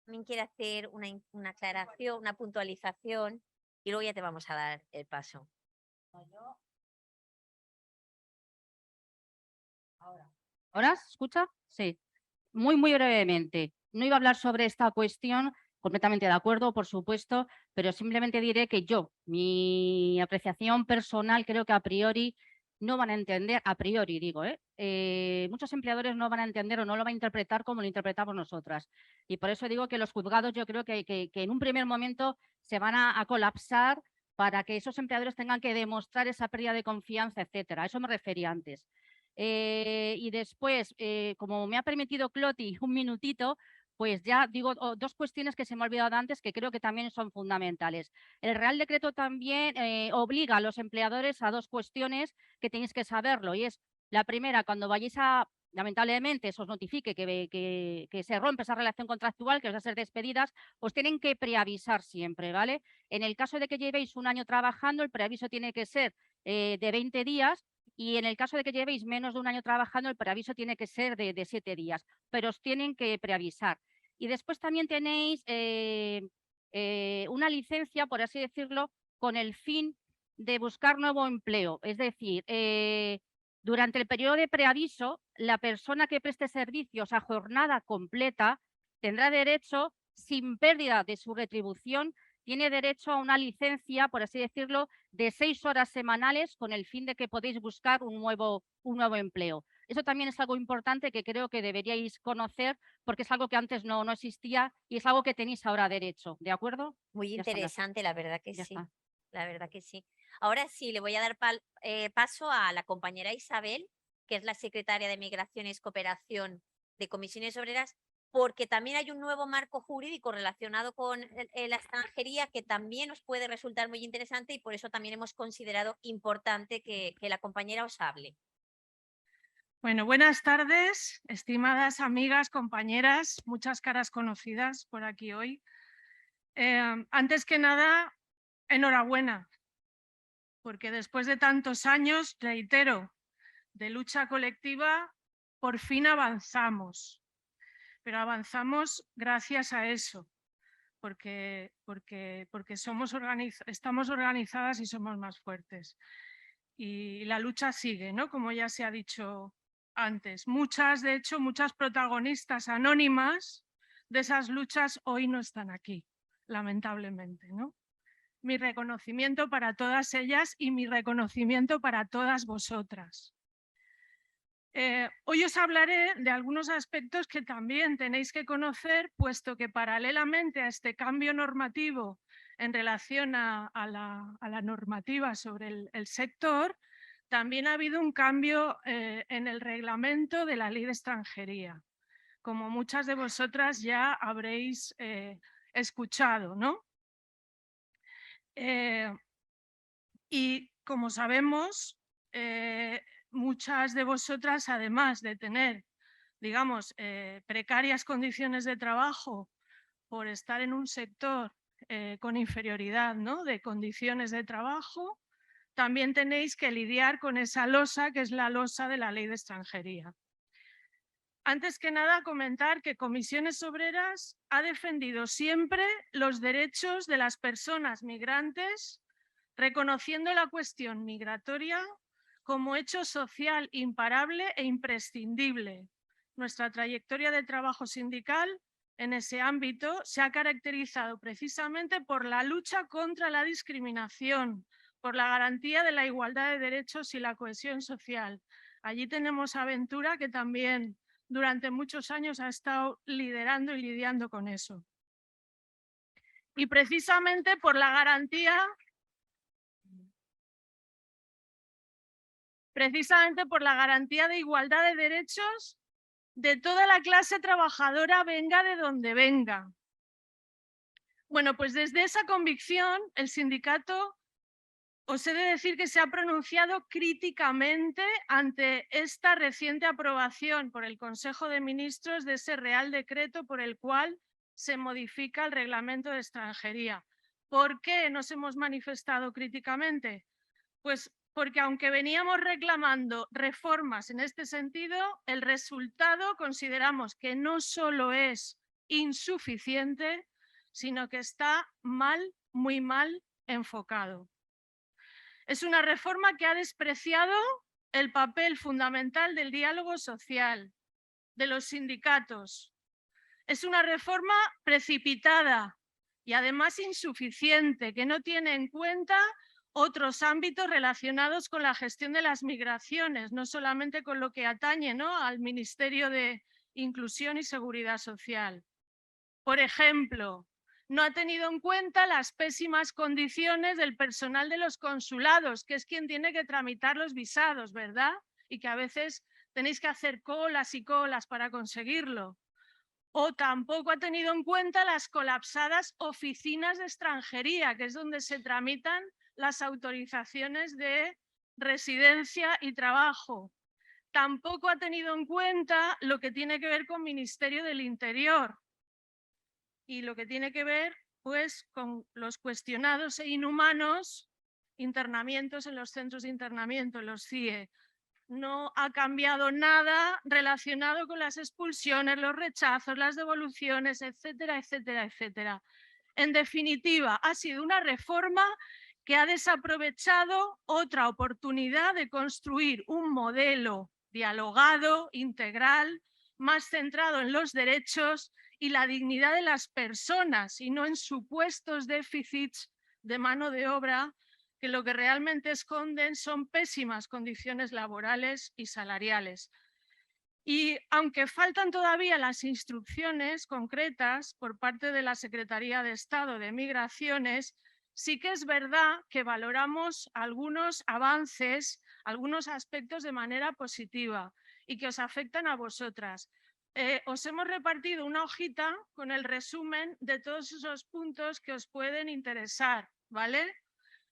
También quiere hacer una aclaración, una puntualización y luego ya te vamos a dar el paso. ¿Ahora se escucha? Sí. Muy brevemente. No iba a hablar sobre esta cuestión, completamente de acuerdo, por supuesto, pero simplemente diré que mi apreciación personal, creo que a priori no van a entender, a priori digo, muchos empleadores no van a entender o no lo van a interpretar como lo interpretamos nosotras. Y por eso digo que los juzgados yo creo que en un primer momento se van a colapsar para que esos empleadores tengan que demostrar esa pérdida de confianza, etcétera. A eso me refería antes. Y después, como me ha permitido Cloti un minutito, pues ya digo dos cuestiones que se me ha olvidado antes que creo que también son fundamentales. El Real Decreto también obliga a los empleadores a dos cuestiones que tenéis que saberlo y es la primera, cuando vayáis lamentablemente se os notifique que se rompe esa relación contractual, que os va a ser despedidas, os tienen que preavisar siempre, ¿vale? En el caso de que llevéis un año trabajando, el preaviso tiene que ser de 20 días y en el caso de que llevéis menos de un año trabajando, el preaviso tiene que ser de 7 días, pero os tienen que preavisar. Y después también tenéis una licencia, por así decirlo, con el fin de buscar nuevo empleo. Es decir, durante el periodo de preaviso, la persona que preste servicios a jornada completa tendrá derecho, sin pérdida de su retribución, tiene derecho a una licencia, por así decirlo, de 6 horas semanales con el fin de que podéis buscar un nuevo empleo. Eso también es algo importante que creo que deberíais conocer porque es algo que antes no existía y es algo que tenéis ahora derecho, ¿de acuerdo? Muy Ya está, interesante, la verdad que ya sí. está. La verdad que sí. Ahora sí, le voy a dar paso a la compañera Isabel, que es la secretaria de Migraciones, Cooperación de Comisiones Obreras, porque también hay un nuevo marco jurídico relacionado con la extranjería que también os puede resultar muy interesante y por eso también hemos considerado importante que la compañera os hable. Bueno, buenas tardes, estimadas amigas, compañeras, muchas caras conocidas por aquí hoy. Antes que nada, enhorabuena, porque después de tantos años, reitero, de lucha colectiva, por fin avanzamos. Pero avanzamos gracias a eso, porque estamos organizadas y somos más fuertes. Y la lucha sigue, ¿no? Como ya se ha dicho antes. De hecho, muchas protagonistas anónimas de esas luchas hoy no están aquí, lamentablemente, ¿no? Mi reconocimiento para todas ellas y mi reconocimiento para todas vosotras. Hoy os hablaré de algunos aspectos que también tenéis que conocer, puesto que paralelamente a este cambio normativo en relación a la normativa sobre el sector, también ha habido un cambio en el reglamento de la Ley de Extranjería, como muchas de vosotras ya habréis escuchado, ¿no? Y como sabemos, muchas de vosotras, además de tener, digamos, precarias condiciones de trabajo por estar en un sector con inferioridad, ¿no?, de condiciones de trabajo, también tenéis que lidiar con esa losa que es la losa de la Ley de Extranjería. Antes que nada, comentar que Comisiones Obreras ha defendido siempre los derechos de las personas migrantes, reconociendo la cuestión migratoria como hecho social imparable e imprescindible. Nuestra trayectoria de trabajo sindical en ese ámbito se ha caracterizado precisamente por la lucha contra la discriminación, por la garantía de la igualdad de derechos y la cohesión social. Allí tenemos a Ventura, que también durante muchos años ha estado liderando y lidiando con eso. Y precisamente por la garantía de igualdad de derechos de toda la clase trabajadora, venga de donde venga. Bueno, pues desde esa convicción, el sindicato, os he de decir que se ha pronunciado críticamente ante esta reciente aprobación por el Consejo de Ministros de ese Real Decreto por el cual se modifica el Reglamento de Extranjería. ¿Por qué nos hemos manifestado críticamente? Pues porque aunque veníamos reclamando reformas en este sentido, el resultado consideramos que no solo es insuficiente, sino que está mal, muy mal enfocado. Es una reforma que ha despreciado el papel fundamental del diálogo social, de los sindicatos. Es una reforma precipitada y además insuficiente, que no tiene en cuenta otros ámbitos relacionados con la gestión de las migraciones, no solamente con lo que atañe, ¿no?, al Ministerio de Inclusión y Seguridad Social. Por ejemplo, no ha tenido en cuenta las pésimas condiciones del personal de los consulados, que es quien tiene que tramitar los visados, ¿verdad? Y que a veces tenéis que hacer colas y colas para conseguirlo. O tampoco ha tenido en cuenta las colapsadas oficinas de extranjería, que es donde se tramitan las autorizaciones de residencia y trabajo. Tampoco ha tenido en cuenta lo que tiene que ver con Ministerio del Interior y lo que tiene que ver, pues, con los cuestionados e inhumanos internamientos en los centros de internamiento, en los CIE. no ha cambiado nada relacionado con las expulsiones, los rechazos, las devoluciones, etcétera, etcétera, etcétera. En definitiva, ha sido una reforma que ha desaprovechado otra oportunidad de construir un modelo dialogado, integral, más centrado en los derechos y la dignidad de las personas y no en supuestos déficits de mano de obra que lo que realmente esconden son pésimas condiciones laborales y salariales. Y aunque faltan todavía las instrucciones concretas por parte de la Secretaría de Estado de Migraciones, sí que es verdad que valoramos algunos avances, algunos aspectos de manera positiva y que os afectan a vosotras. Os hemos repartido una hojita con el resumen de todos esos puntos que os pueden interesar, ¿vale?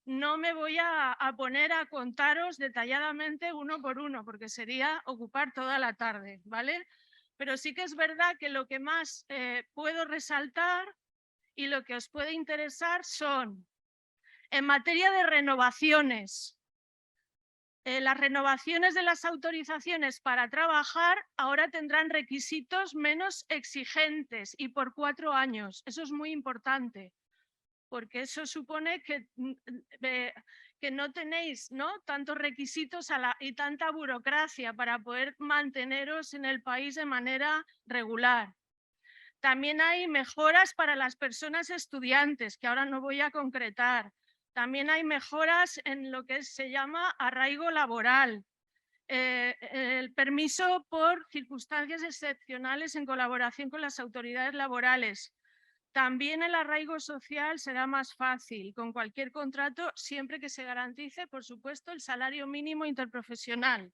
No me voy a poner a contaros detalladamente uno por uno, porque sería ocupar toda la tarde, ¿vale? Pero sí que es verdad que lo que más puedo resaltar y lo que os puede interesar son, en materia de renovaciones, las renovaciones de las autorizaciones para trabajar ahora tendrán requisitos menos exigentes y por 4 años. Eso es muy importante, porque eso supone que no tenéis, ¿no?, tantos requisitos y tanta burocracia para poder manteneros en el país de manera regular. También hay mejoras para las personas estudiantes, que ahora no voy a concretar. También hay mejoras en lo que se llama arraigo laboral, el permiso por circunstancias excepcionales en colaboración con las autoridades laborales. También el arraigo social será más fácil con cualquier contrato, siempre que se garantice, por supuesto, el salario mínimo interprofesional.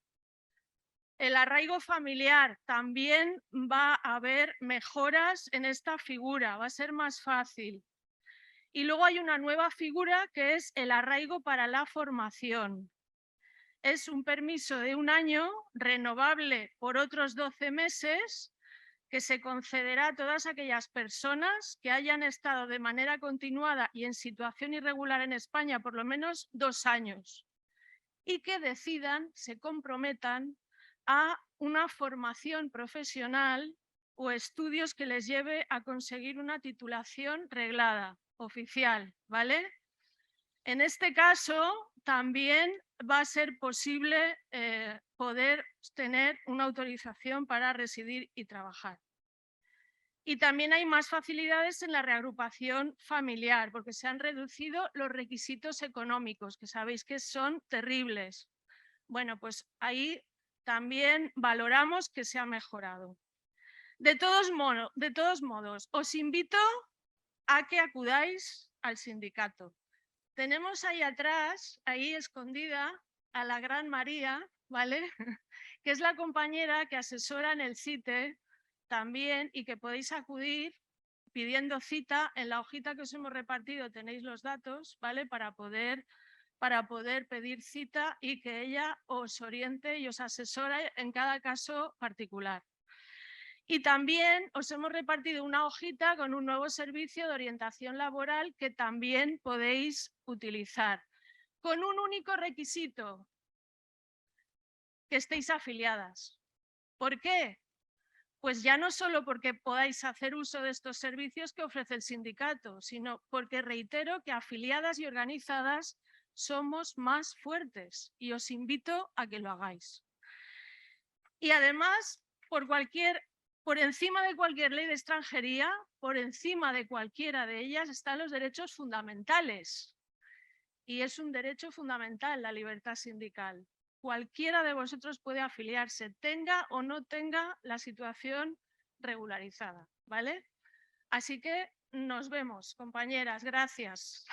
El arraigo familiar, también va a haber mejoras en esta figura, va a ser más fácil. Y luego hay una nueva figura que es el arraigo para la formación. Es un permiso de 1 año, renovable por otros 12 meses, que se concederá a todas aquellas personas que hayan estado de manera continuada y en situación irregular en España por lo menos 2 años y que decidan, se comprometan a una formación profesional o estudios que les lleve a conseguir una titulación reglada, oficial, ¿vale? En este caso, también va a ser posible poder tener una autorización para residir y trabajar. Y también hay más facilidades en la reagrupación familiar, porque se han reducido los requisitos económicos, que sabéis que son terribles. Bueno, pues ahí también valoramos que se ha mejorado. De todos modos, os invito a que acudáis al sindicato. Tenemos ahí atrás, ahí escondida, a la gran María, ¿vale? Que es la compañera que asesora en el CITE también y que podéis acudir pidiendo cita. En la hojita que os hemos repartido tenéis los datos, ¿vale? Para poder pedir cita y que ella os oriente y os asesore en cada caso particular. Y también os hemos repartido una hojita con un nuevo servicio de orientación laboral que también podéis utilizar, con un único requisito: que estéis afiliadas. ¿Por qué? Pues ya no solo porque podáis hacer uso de estos servicios que ofrece el sindicato, sino porque reitero que afiliadas y organizadas somos más fuertes y os invito a que lo hagáis. Y además, por encima de cualquier ley de extranjería, por encima de cualquiera de ellas están los derechos fundamentales. Y es un derecho fundamental la libertad sindical. Cualquiera de vosotros puede afiliarse, tenga o no tenga la situación regularizada, ¿vale? Así que nos vemos, compañeras. Gracias.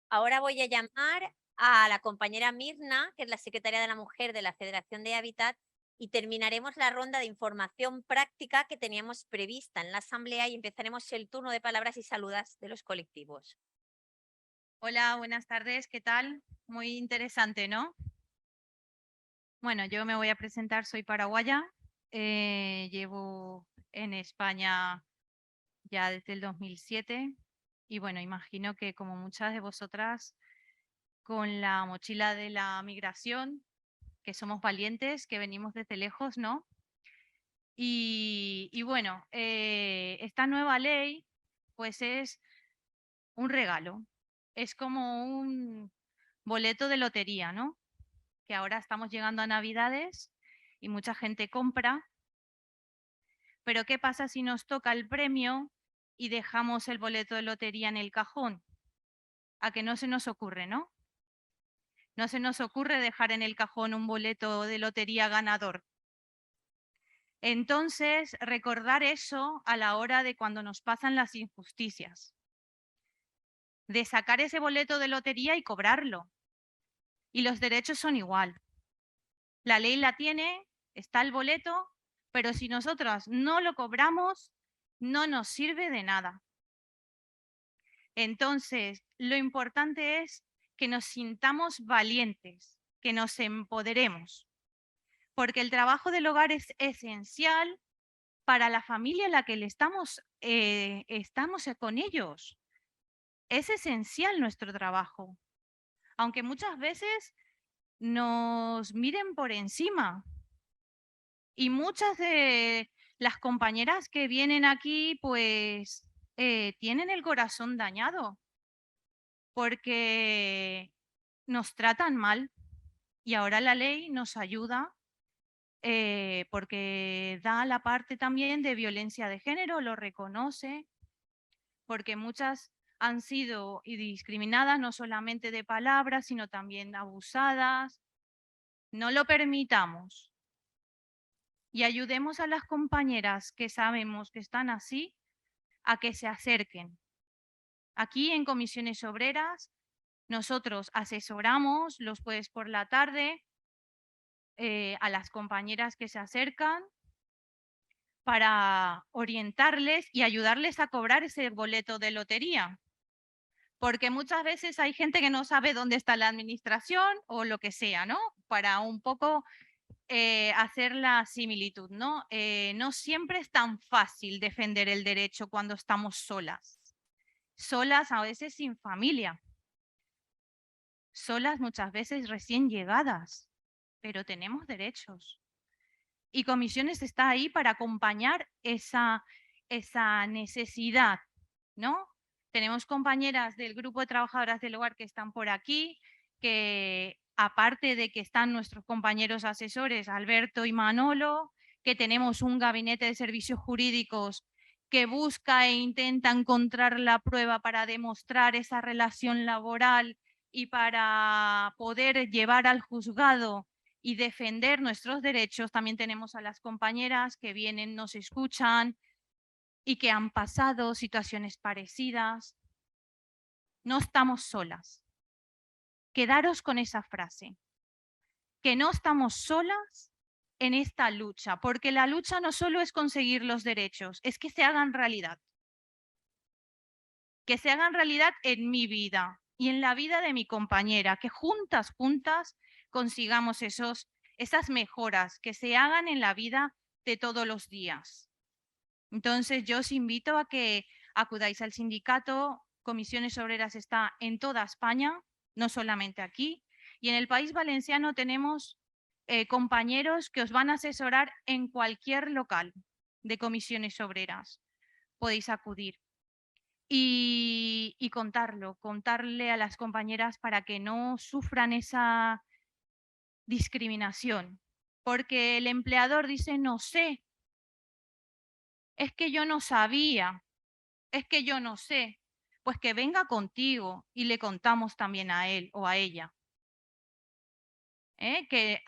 Ahora voy a llamar a la compañera Mirna, que es la secretaria de la Mujer de la Federación de Hábitat, y terminaremos la ronda de información práctica que teníamos prevista en la asamblea y empezaremos el turno de palabras y saludos de los colectivos. Hola, buenas tardes, ¿qué tal? Muy interesante, ¿no? Bueno, yo me voy a presentar, soy paraguaya, llevo en España ya desde el 2007, Y bueno, imagino que como muchas de vosotras, con la mochila de la migración, que somos valientes, que venimos desde lejos, ¿no? Y bueno, esta nueva ley pues es un regalo, es como un boleto de lotería, ¿no? Que ahora estamos llegando a Navidades y mucha gente compra, pero ¿qué pasa si nos toca el premio y dejamos el boleto de lotería en el cajón? A que no se nos ocurre, ¿no? No se nos ocurre dejar en el cajón un boleto de lotería ganador. Entonces, recordar eso a la hora de cuando nos pasan las injusticias. De sacar ese boleto de lotería y cobrarlo. Y los derechos son igual. La ley la tiene, está el boleto, pero si nosotros no lo cobramos, no nos sirve de nada. Entonces, lo importante es que nos sintamos valientes, que nos empoderemos, porque el trabajo del hogar es esencial para la familia en la que estamos con ellos. Es esencial nuestro trabajo, aunque muchas veces nos miren por encima. Y muchas de las compañeras que vienen aquí, pues, tienen el corazón dañado, porque nos tratan mal. Y ahora la ley nos ayuda porque da la parte también de violencia de género, lo reconoce, porque muchas han sido discriminadas no solamente de palabras, sino también abusadas. No lo permitamos. Y ayudemos a las compañeras que sabemos que están así a que se acerquen. Aquí en Comisiones Obreras nosotros asesoramos los jueves por la tarde a las compañeras que se acercan para orientarles y ayudarles a cobrar ese boleto de lotería. Porque muchas veces hay gente que no sabe dónde está la administración o lo que sea, ¿no? Para un poco hacer la similitud, ¿no? No siempre es tan fácil defender el derecho cuando estamos solas. Solas a veces sin familia. Solas muchas veces recién llegadas, pero tenemos derechos. Y Comisiones está ahí para acompañar esa necesidad, ¿no? Tenemos compañeras del grupo de trabajadoras del hogar que están por aquí, que aparte de que están nuestros compañeros asesores, Alberto y Manolo, que tenemos un gabinete de servicios jurídicos que busca e intenta encontrar la prueba para demostrar esa relación laboral y para poder llevar al juzgado y defender nuestros derechos. También tenemos a las compañeras que vienen, nos escuchan y que han pasado situaciones parecidas. No estamos solas. Quedaros con esa frase, que no estamos solas en esta lucha, porque la lucha no solo es conseguir los derechos, es que se hagan realidad. Que se hagan realidad en mi vida y en la vida de mi compañera, que juntas consigamos esas mejoras, que se hagan en la vida de todos los días. Entonces yo os invito a que acudáis al sindicato. Comisiones Obreras está en toda España, no solamente aquí. Y en el País Valenciano tenemos compañeros que os van a asesorar en cualquier local de Comisiones Obreras. Podéis acudir. Y contarle a las compañeras para que no sufran esa discriminación. Porque el empleador dice, no sé, es que yo no sabía, es que yo no sé. Pues que venga contigo y le contamos también a él o a ella. Que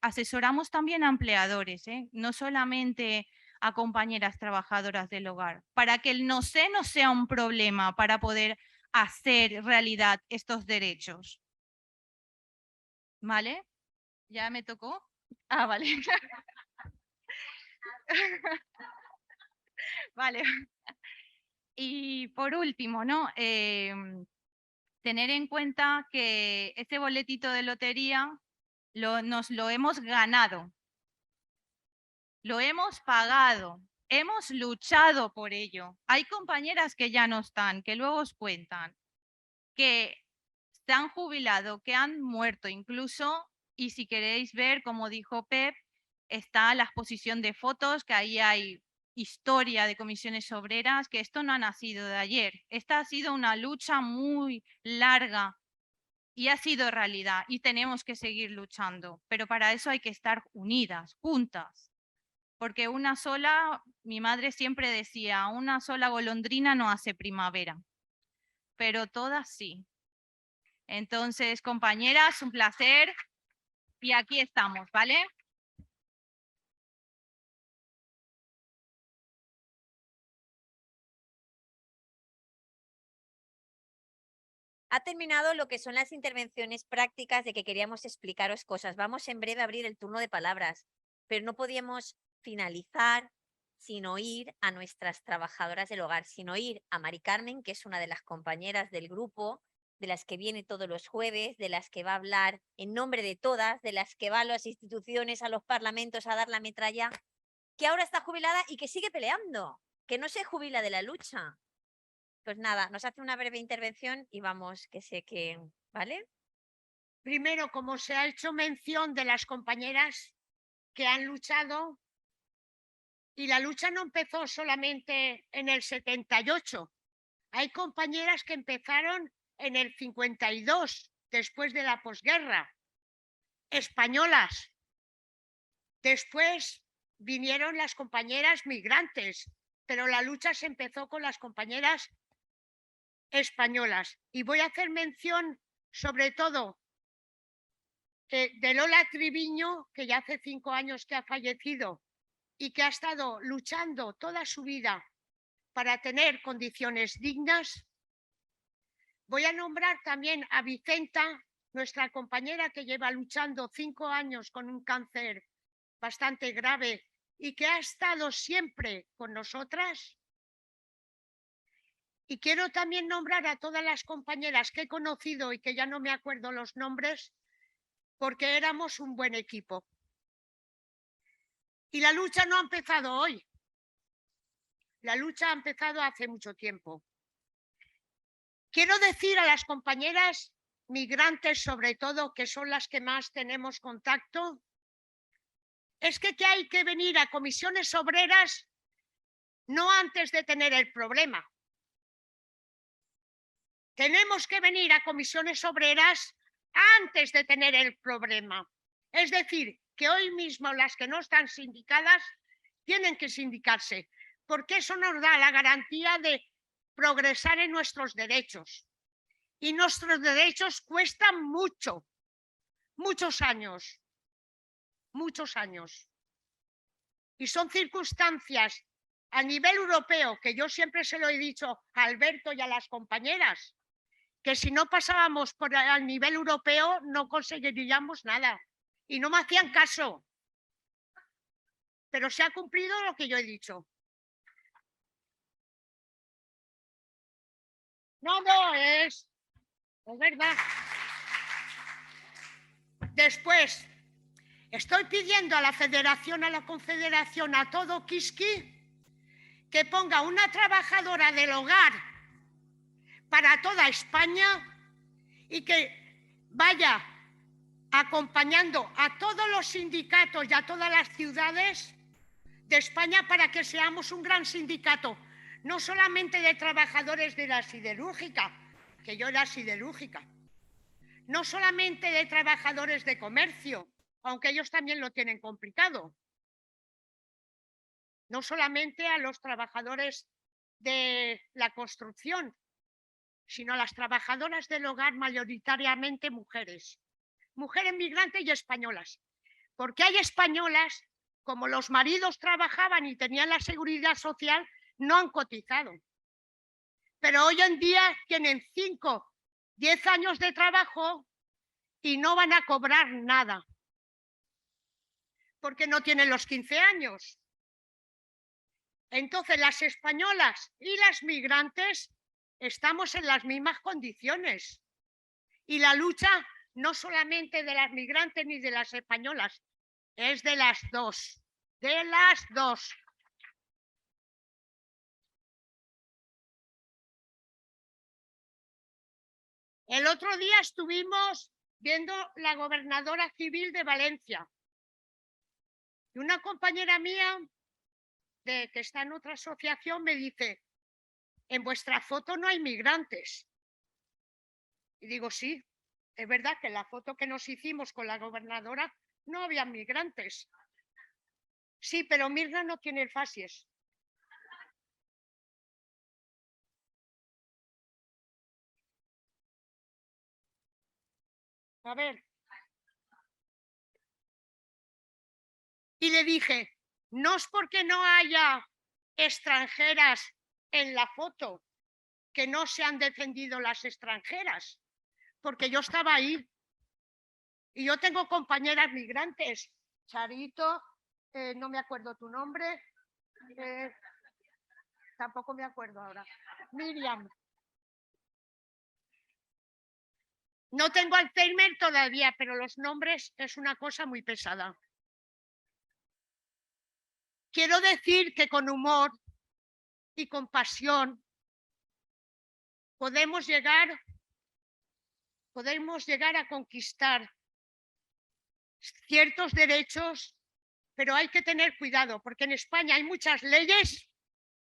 asesoramos también a empleadores, no solamente a compañeras trabajadoras del hogar, para que el no sé no sea un problema para poder hacer realidad estos derechos. ¿Vale? ¿Ya me tocó? Ah, vale. Vale. Y por último, ¿no? Tener en cuenta que este boletito de lotería nos lo hemos ganado. Lo hemos pagado. hemos luchado por ello. Hay compañeras que ya no están, que luego os cuentan, que se han jubilado, que han muerto incluso, y si queréis ver, como dijo Pep, está la exposición de fotos, que ahí hay historia de comisiones obreras, que esto no ha nacido de ayer. Esta ha sido una lucha muy larga y ha sido realidad y tenemos que seguir luchando, pero para eso hay que estar unidas, juntas, porque una sola, mi madre siempre decía, una sola golondrina no hace primavera, pero todas sí. Entonces, compañeras, un placer y aquí estamos, ¿vale? Ha terminado lo que son las intervenciones prácticas de que queríamos explicaros cosas. Vamos en breve a abrir el turno de palabras, pero no podíamos finalizar sin oír a nuestras trabajadoras del hogar, sin oír a Mari Carmen, que es una de las compañeras del grupo, de las que viene todos los jueves, de las que va a hablar en nombre de todas, de las que va a las instituciones, a los parlamentos a dar la metralla, que ahora está jubilada y que sigue peleando, que no se jubila de la lucha. Pues nada, nos hace una breve intervención y vamos, que sé que, ¿vale? Primero, como se ha hecho mención de las compañeras que han luchado, y la lucha no empezó solamente en el 78. Hay compañeras que empezaron en el 52, después de la posguerra, españolas. Después vinieron las compañeras migrantes, pero la lucha se empezó con las compañeras españolas. Y voy a hacer mención sobre todo de Lola Triviño, que ya hace 5 años que ha fallecido y que ha estado luchando toda su vida para tener condiciones dignas. Voy a nombrar también a Vicenta, nuestra compañera que lleva luchando 5 años con un cáncer bastante grave y que ha estado siempre con nosotras. Y quiero también nombrar a todas las compañeras que he conocido y que ya no me acuerdo los nombres, porque éramos un buen equipo. Y la lucha no ha empezado hoy. La lucha ha empezado hace mucho tiempo. Quiero decir a las compañeras migrantes, sobre todo, que son las que más tenemos contacto, es que hay que venir a comisiones obreras no antes de tener el problema. Tenemos que venir a comisiones obreras antes de tener el problema. Es decir, que hoy mismo las que no están sindicadas tienen que sindicarse, porque eso nos da la garantía de progresar en nuestros derechos. Y nuestros derechos cuestan mucho, muchos años. Y son circunstancias a nivel europeo, que yo siempre se lo he dicho a Alberto y a las compañeras, que si no pasábamos por el nivel europeo no conseguiríamos nada. Y no me hacían caso. Pero se ha cumplido lo que yo he dicho. No, es verdad. Después, estoy pidiendo a la Federación, a la Confederación, a todo Kiski, que ponga una trabajadora del hogar para toda España y que vaya acompañando a todos los sindicatos y a todas las ciudades de España para que seamos un gran sindicato, no solamente de trabajadores de la siderúrgica, que yo era siderúrgica, no solamente de trabajadores de comercio, aunque ellos también lo tienen complicado, no solamente a los trabajadores de la construcción, sino a las trabajadoras del hogar, mayoritariamente mujeres migrantes y españolas, porque hay españolas, como los maridos trabajaban y tenían la seguridad social, no han cotizado, pero hoy en día tienen 5, 10 años de trabajo y no van a cobrar nada, porque no tienen los 15 años. Entonces las españolas y las migrantes estamos en las mismas condiciones y la lucha no solamente de las migrantes ni de las españolas, es de las dos, El otro día estuvimos viendo la gobernadora civil de Valencia. Y una compañera mía que está en otra asociación me dice, en vuestra foto no hay migrantes. Y digo, sí, es verdad que en la foto que nos hicimos con la gobernadora no había migrantes. Sí, pero Mirna no tiene facies. A ver. Y le dije, no es porque no haya extranjeras en la foto que no se han defendido las extranjeras, porque yo estaba ahí y yo tengo compañeras migrantes. Charito, no me acuerdo tu nombre, tampoco me acuerdo ahora. Miriam. No tengo Alzheimer todavía, pero los nombres es una cosa muy pesada. Quiero decir que con humor y con pasión podemos llegar a conquistar ciertos derechos, pero hay que tener cuidado, porque en España hay muchas leyes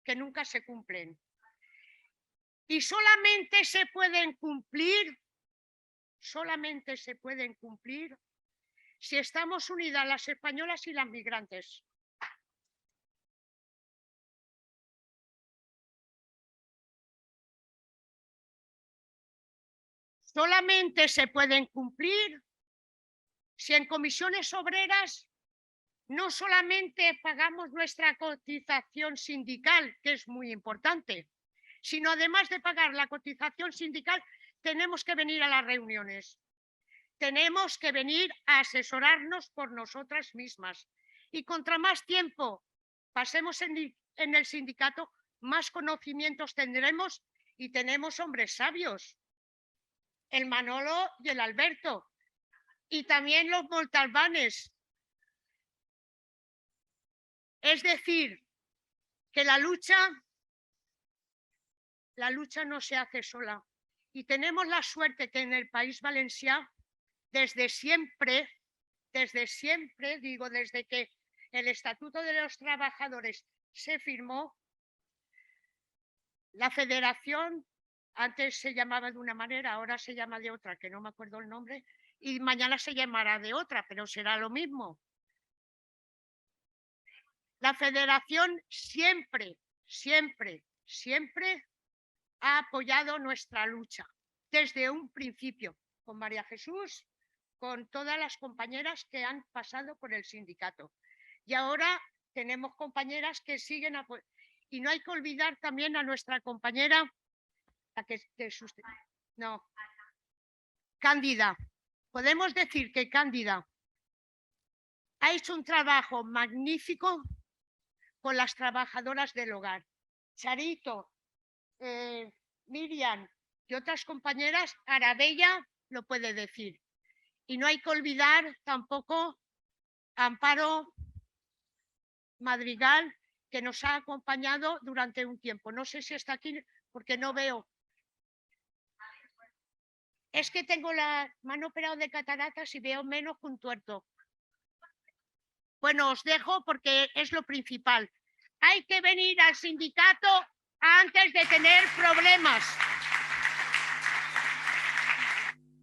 que nunca se cumplen. Y solamente se pueden cumplir si estamos unidas las españolas y las migrantes. Solamente se pueden cumplir si en comisiones obreras no solamente pagamos nuestra cotización sindical, que es muy importante, sino además de pagar la cotización sindical, tenemos que venir a las reuniones. Tenemos que venir a asesorarnos por nosotras mismas. Y contra más tiempo pasemos en el sindicato, más conocimientos tendremos y tenemos hombres sabios. El Manolo y el Alberto. Y también los Montalbanes. Es decir, que la lucha no se hace sola. Y tenemos la suerte que en el País Valencià, desde siempre, digo, desde que el Estatuto de los Trabajadores se firmó, la federación, antes se llamaba de una manera, ahora se llama de otra, que no me acuerdo el nombre, y mañana se llamará de otra, pero será lo mismo. La federación siempre ha apoyado nuestra lucha, desde un principio, con María Jesús, con todas las compañeras que han pasado por el sindicato. Y ahora tenemos compañeras que siguen apoyando. Y no hay que olvidar también a nuestra compañera, Cándida. Podemos decir que Cándida ha hecho un trabajo magnífico con las trabajadoras del hogar. Charito, Miriam y otras compañeras, Arabella lo puede decir. Y no hay que olvidar tampoco a Amparo Madrigal, que nos ha acompañado durante un tiempo. No sé si está aquí porque no veo. Es que tengo la mano operada de cataratas y veo menos que un tuerto. Bueno, os dejo porque es lo principal. Hay que venir al sindicato antes de tener problemas.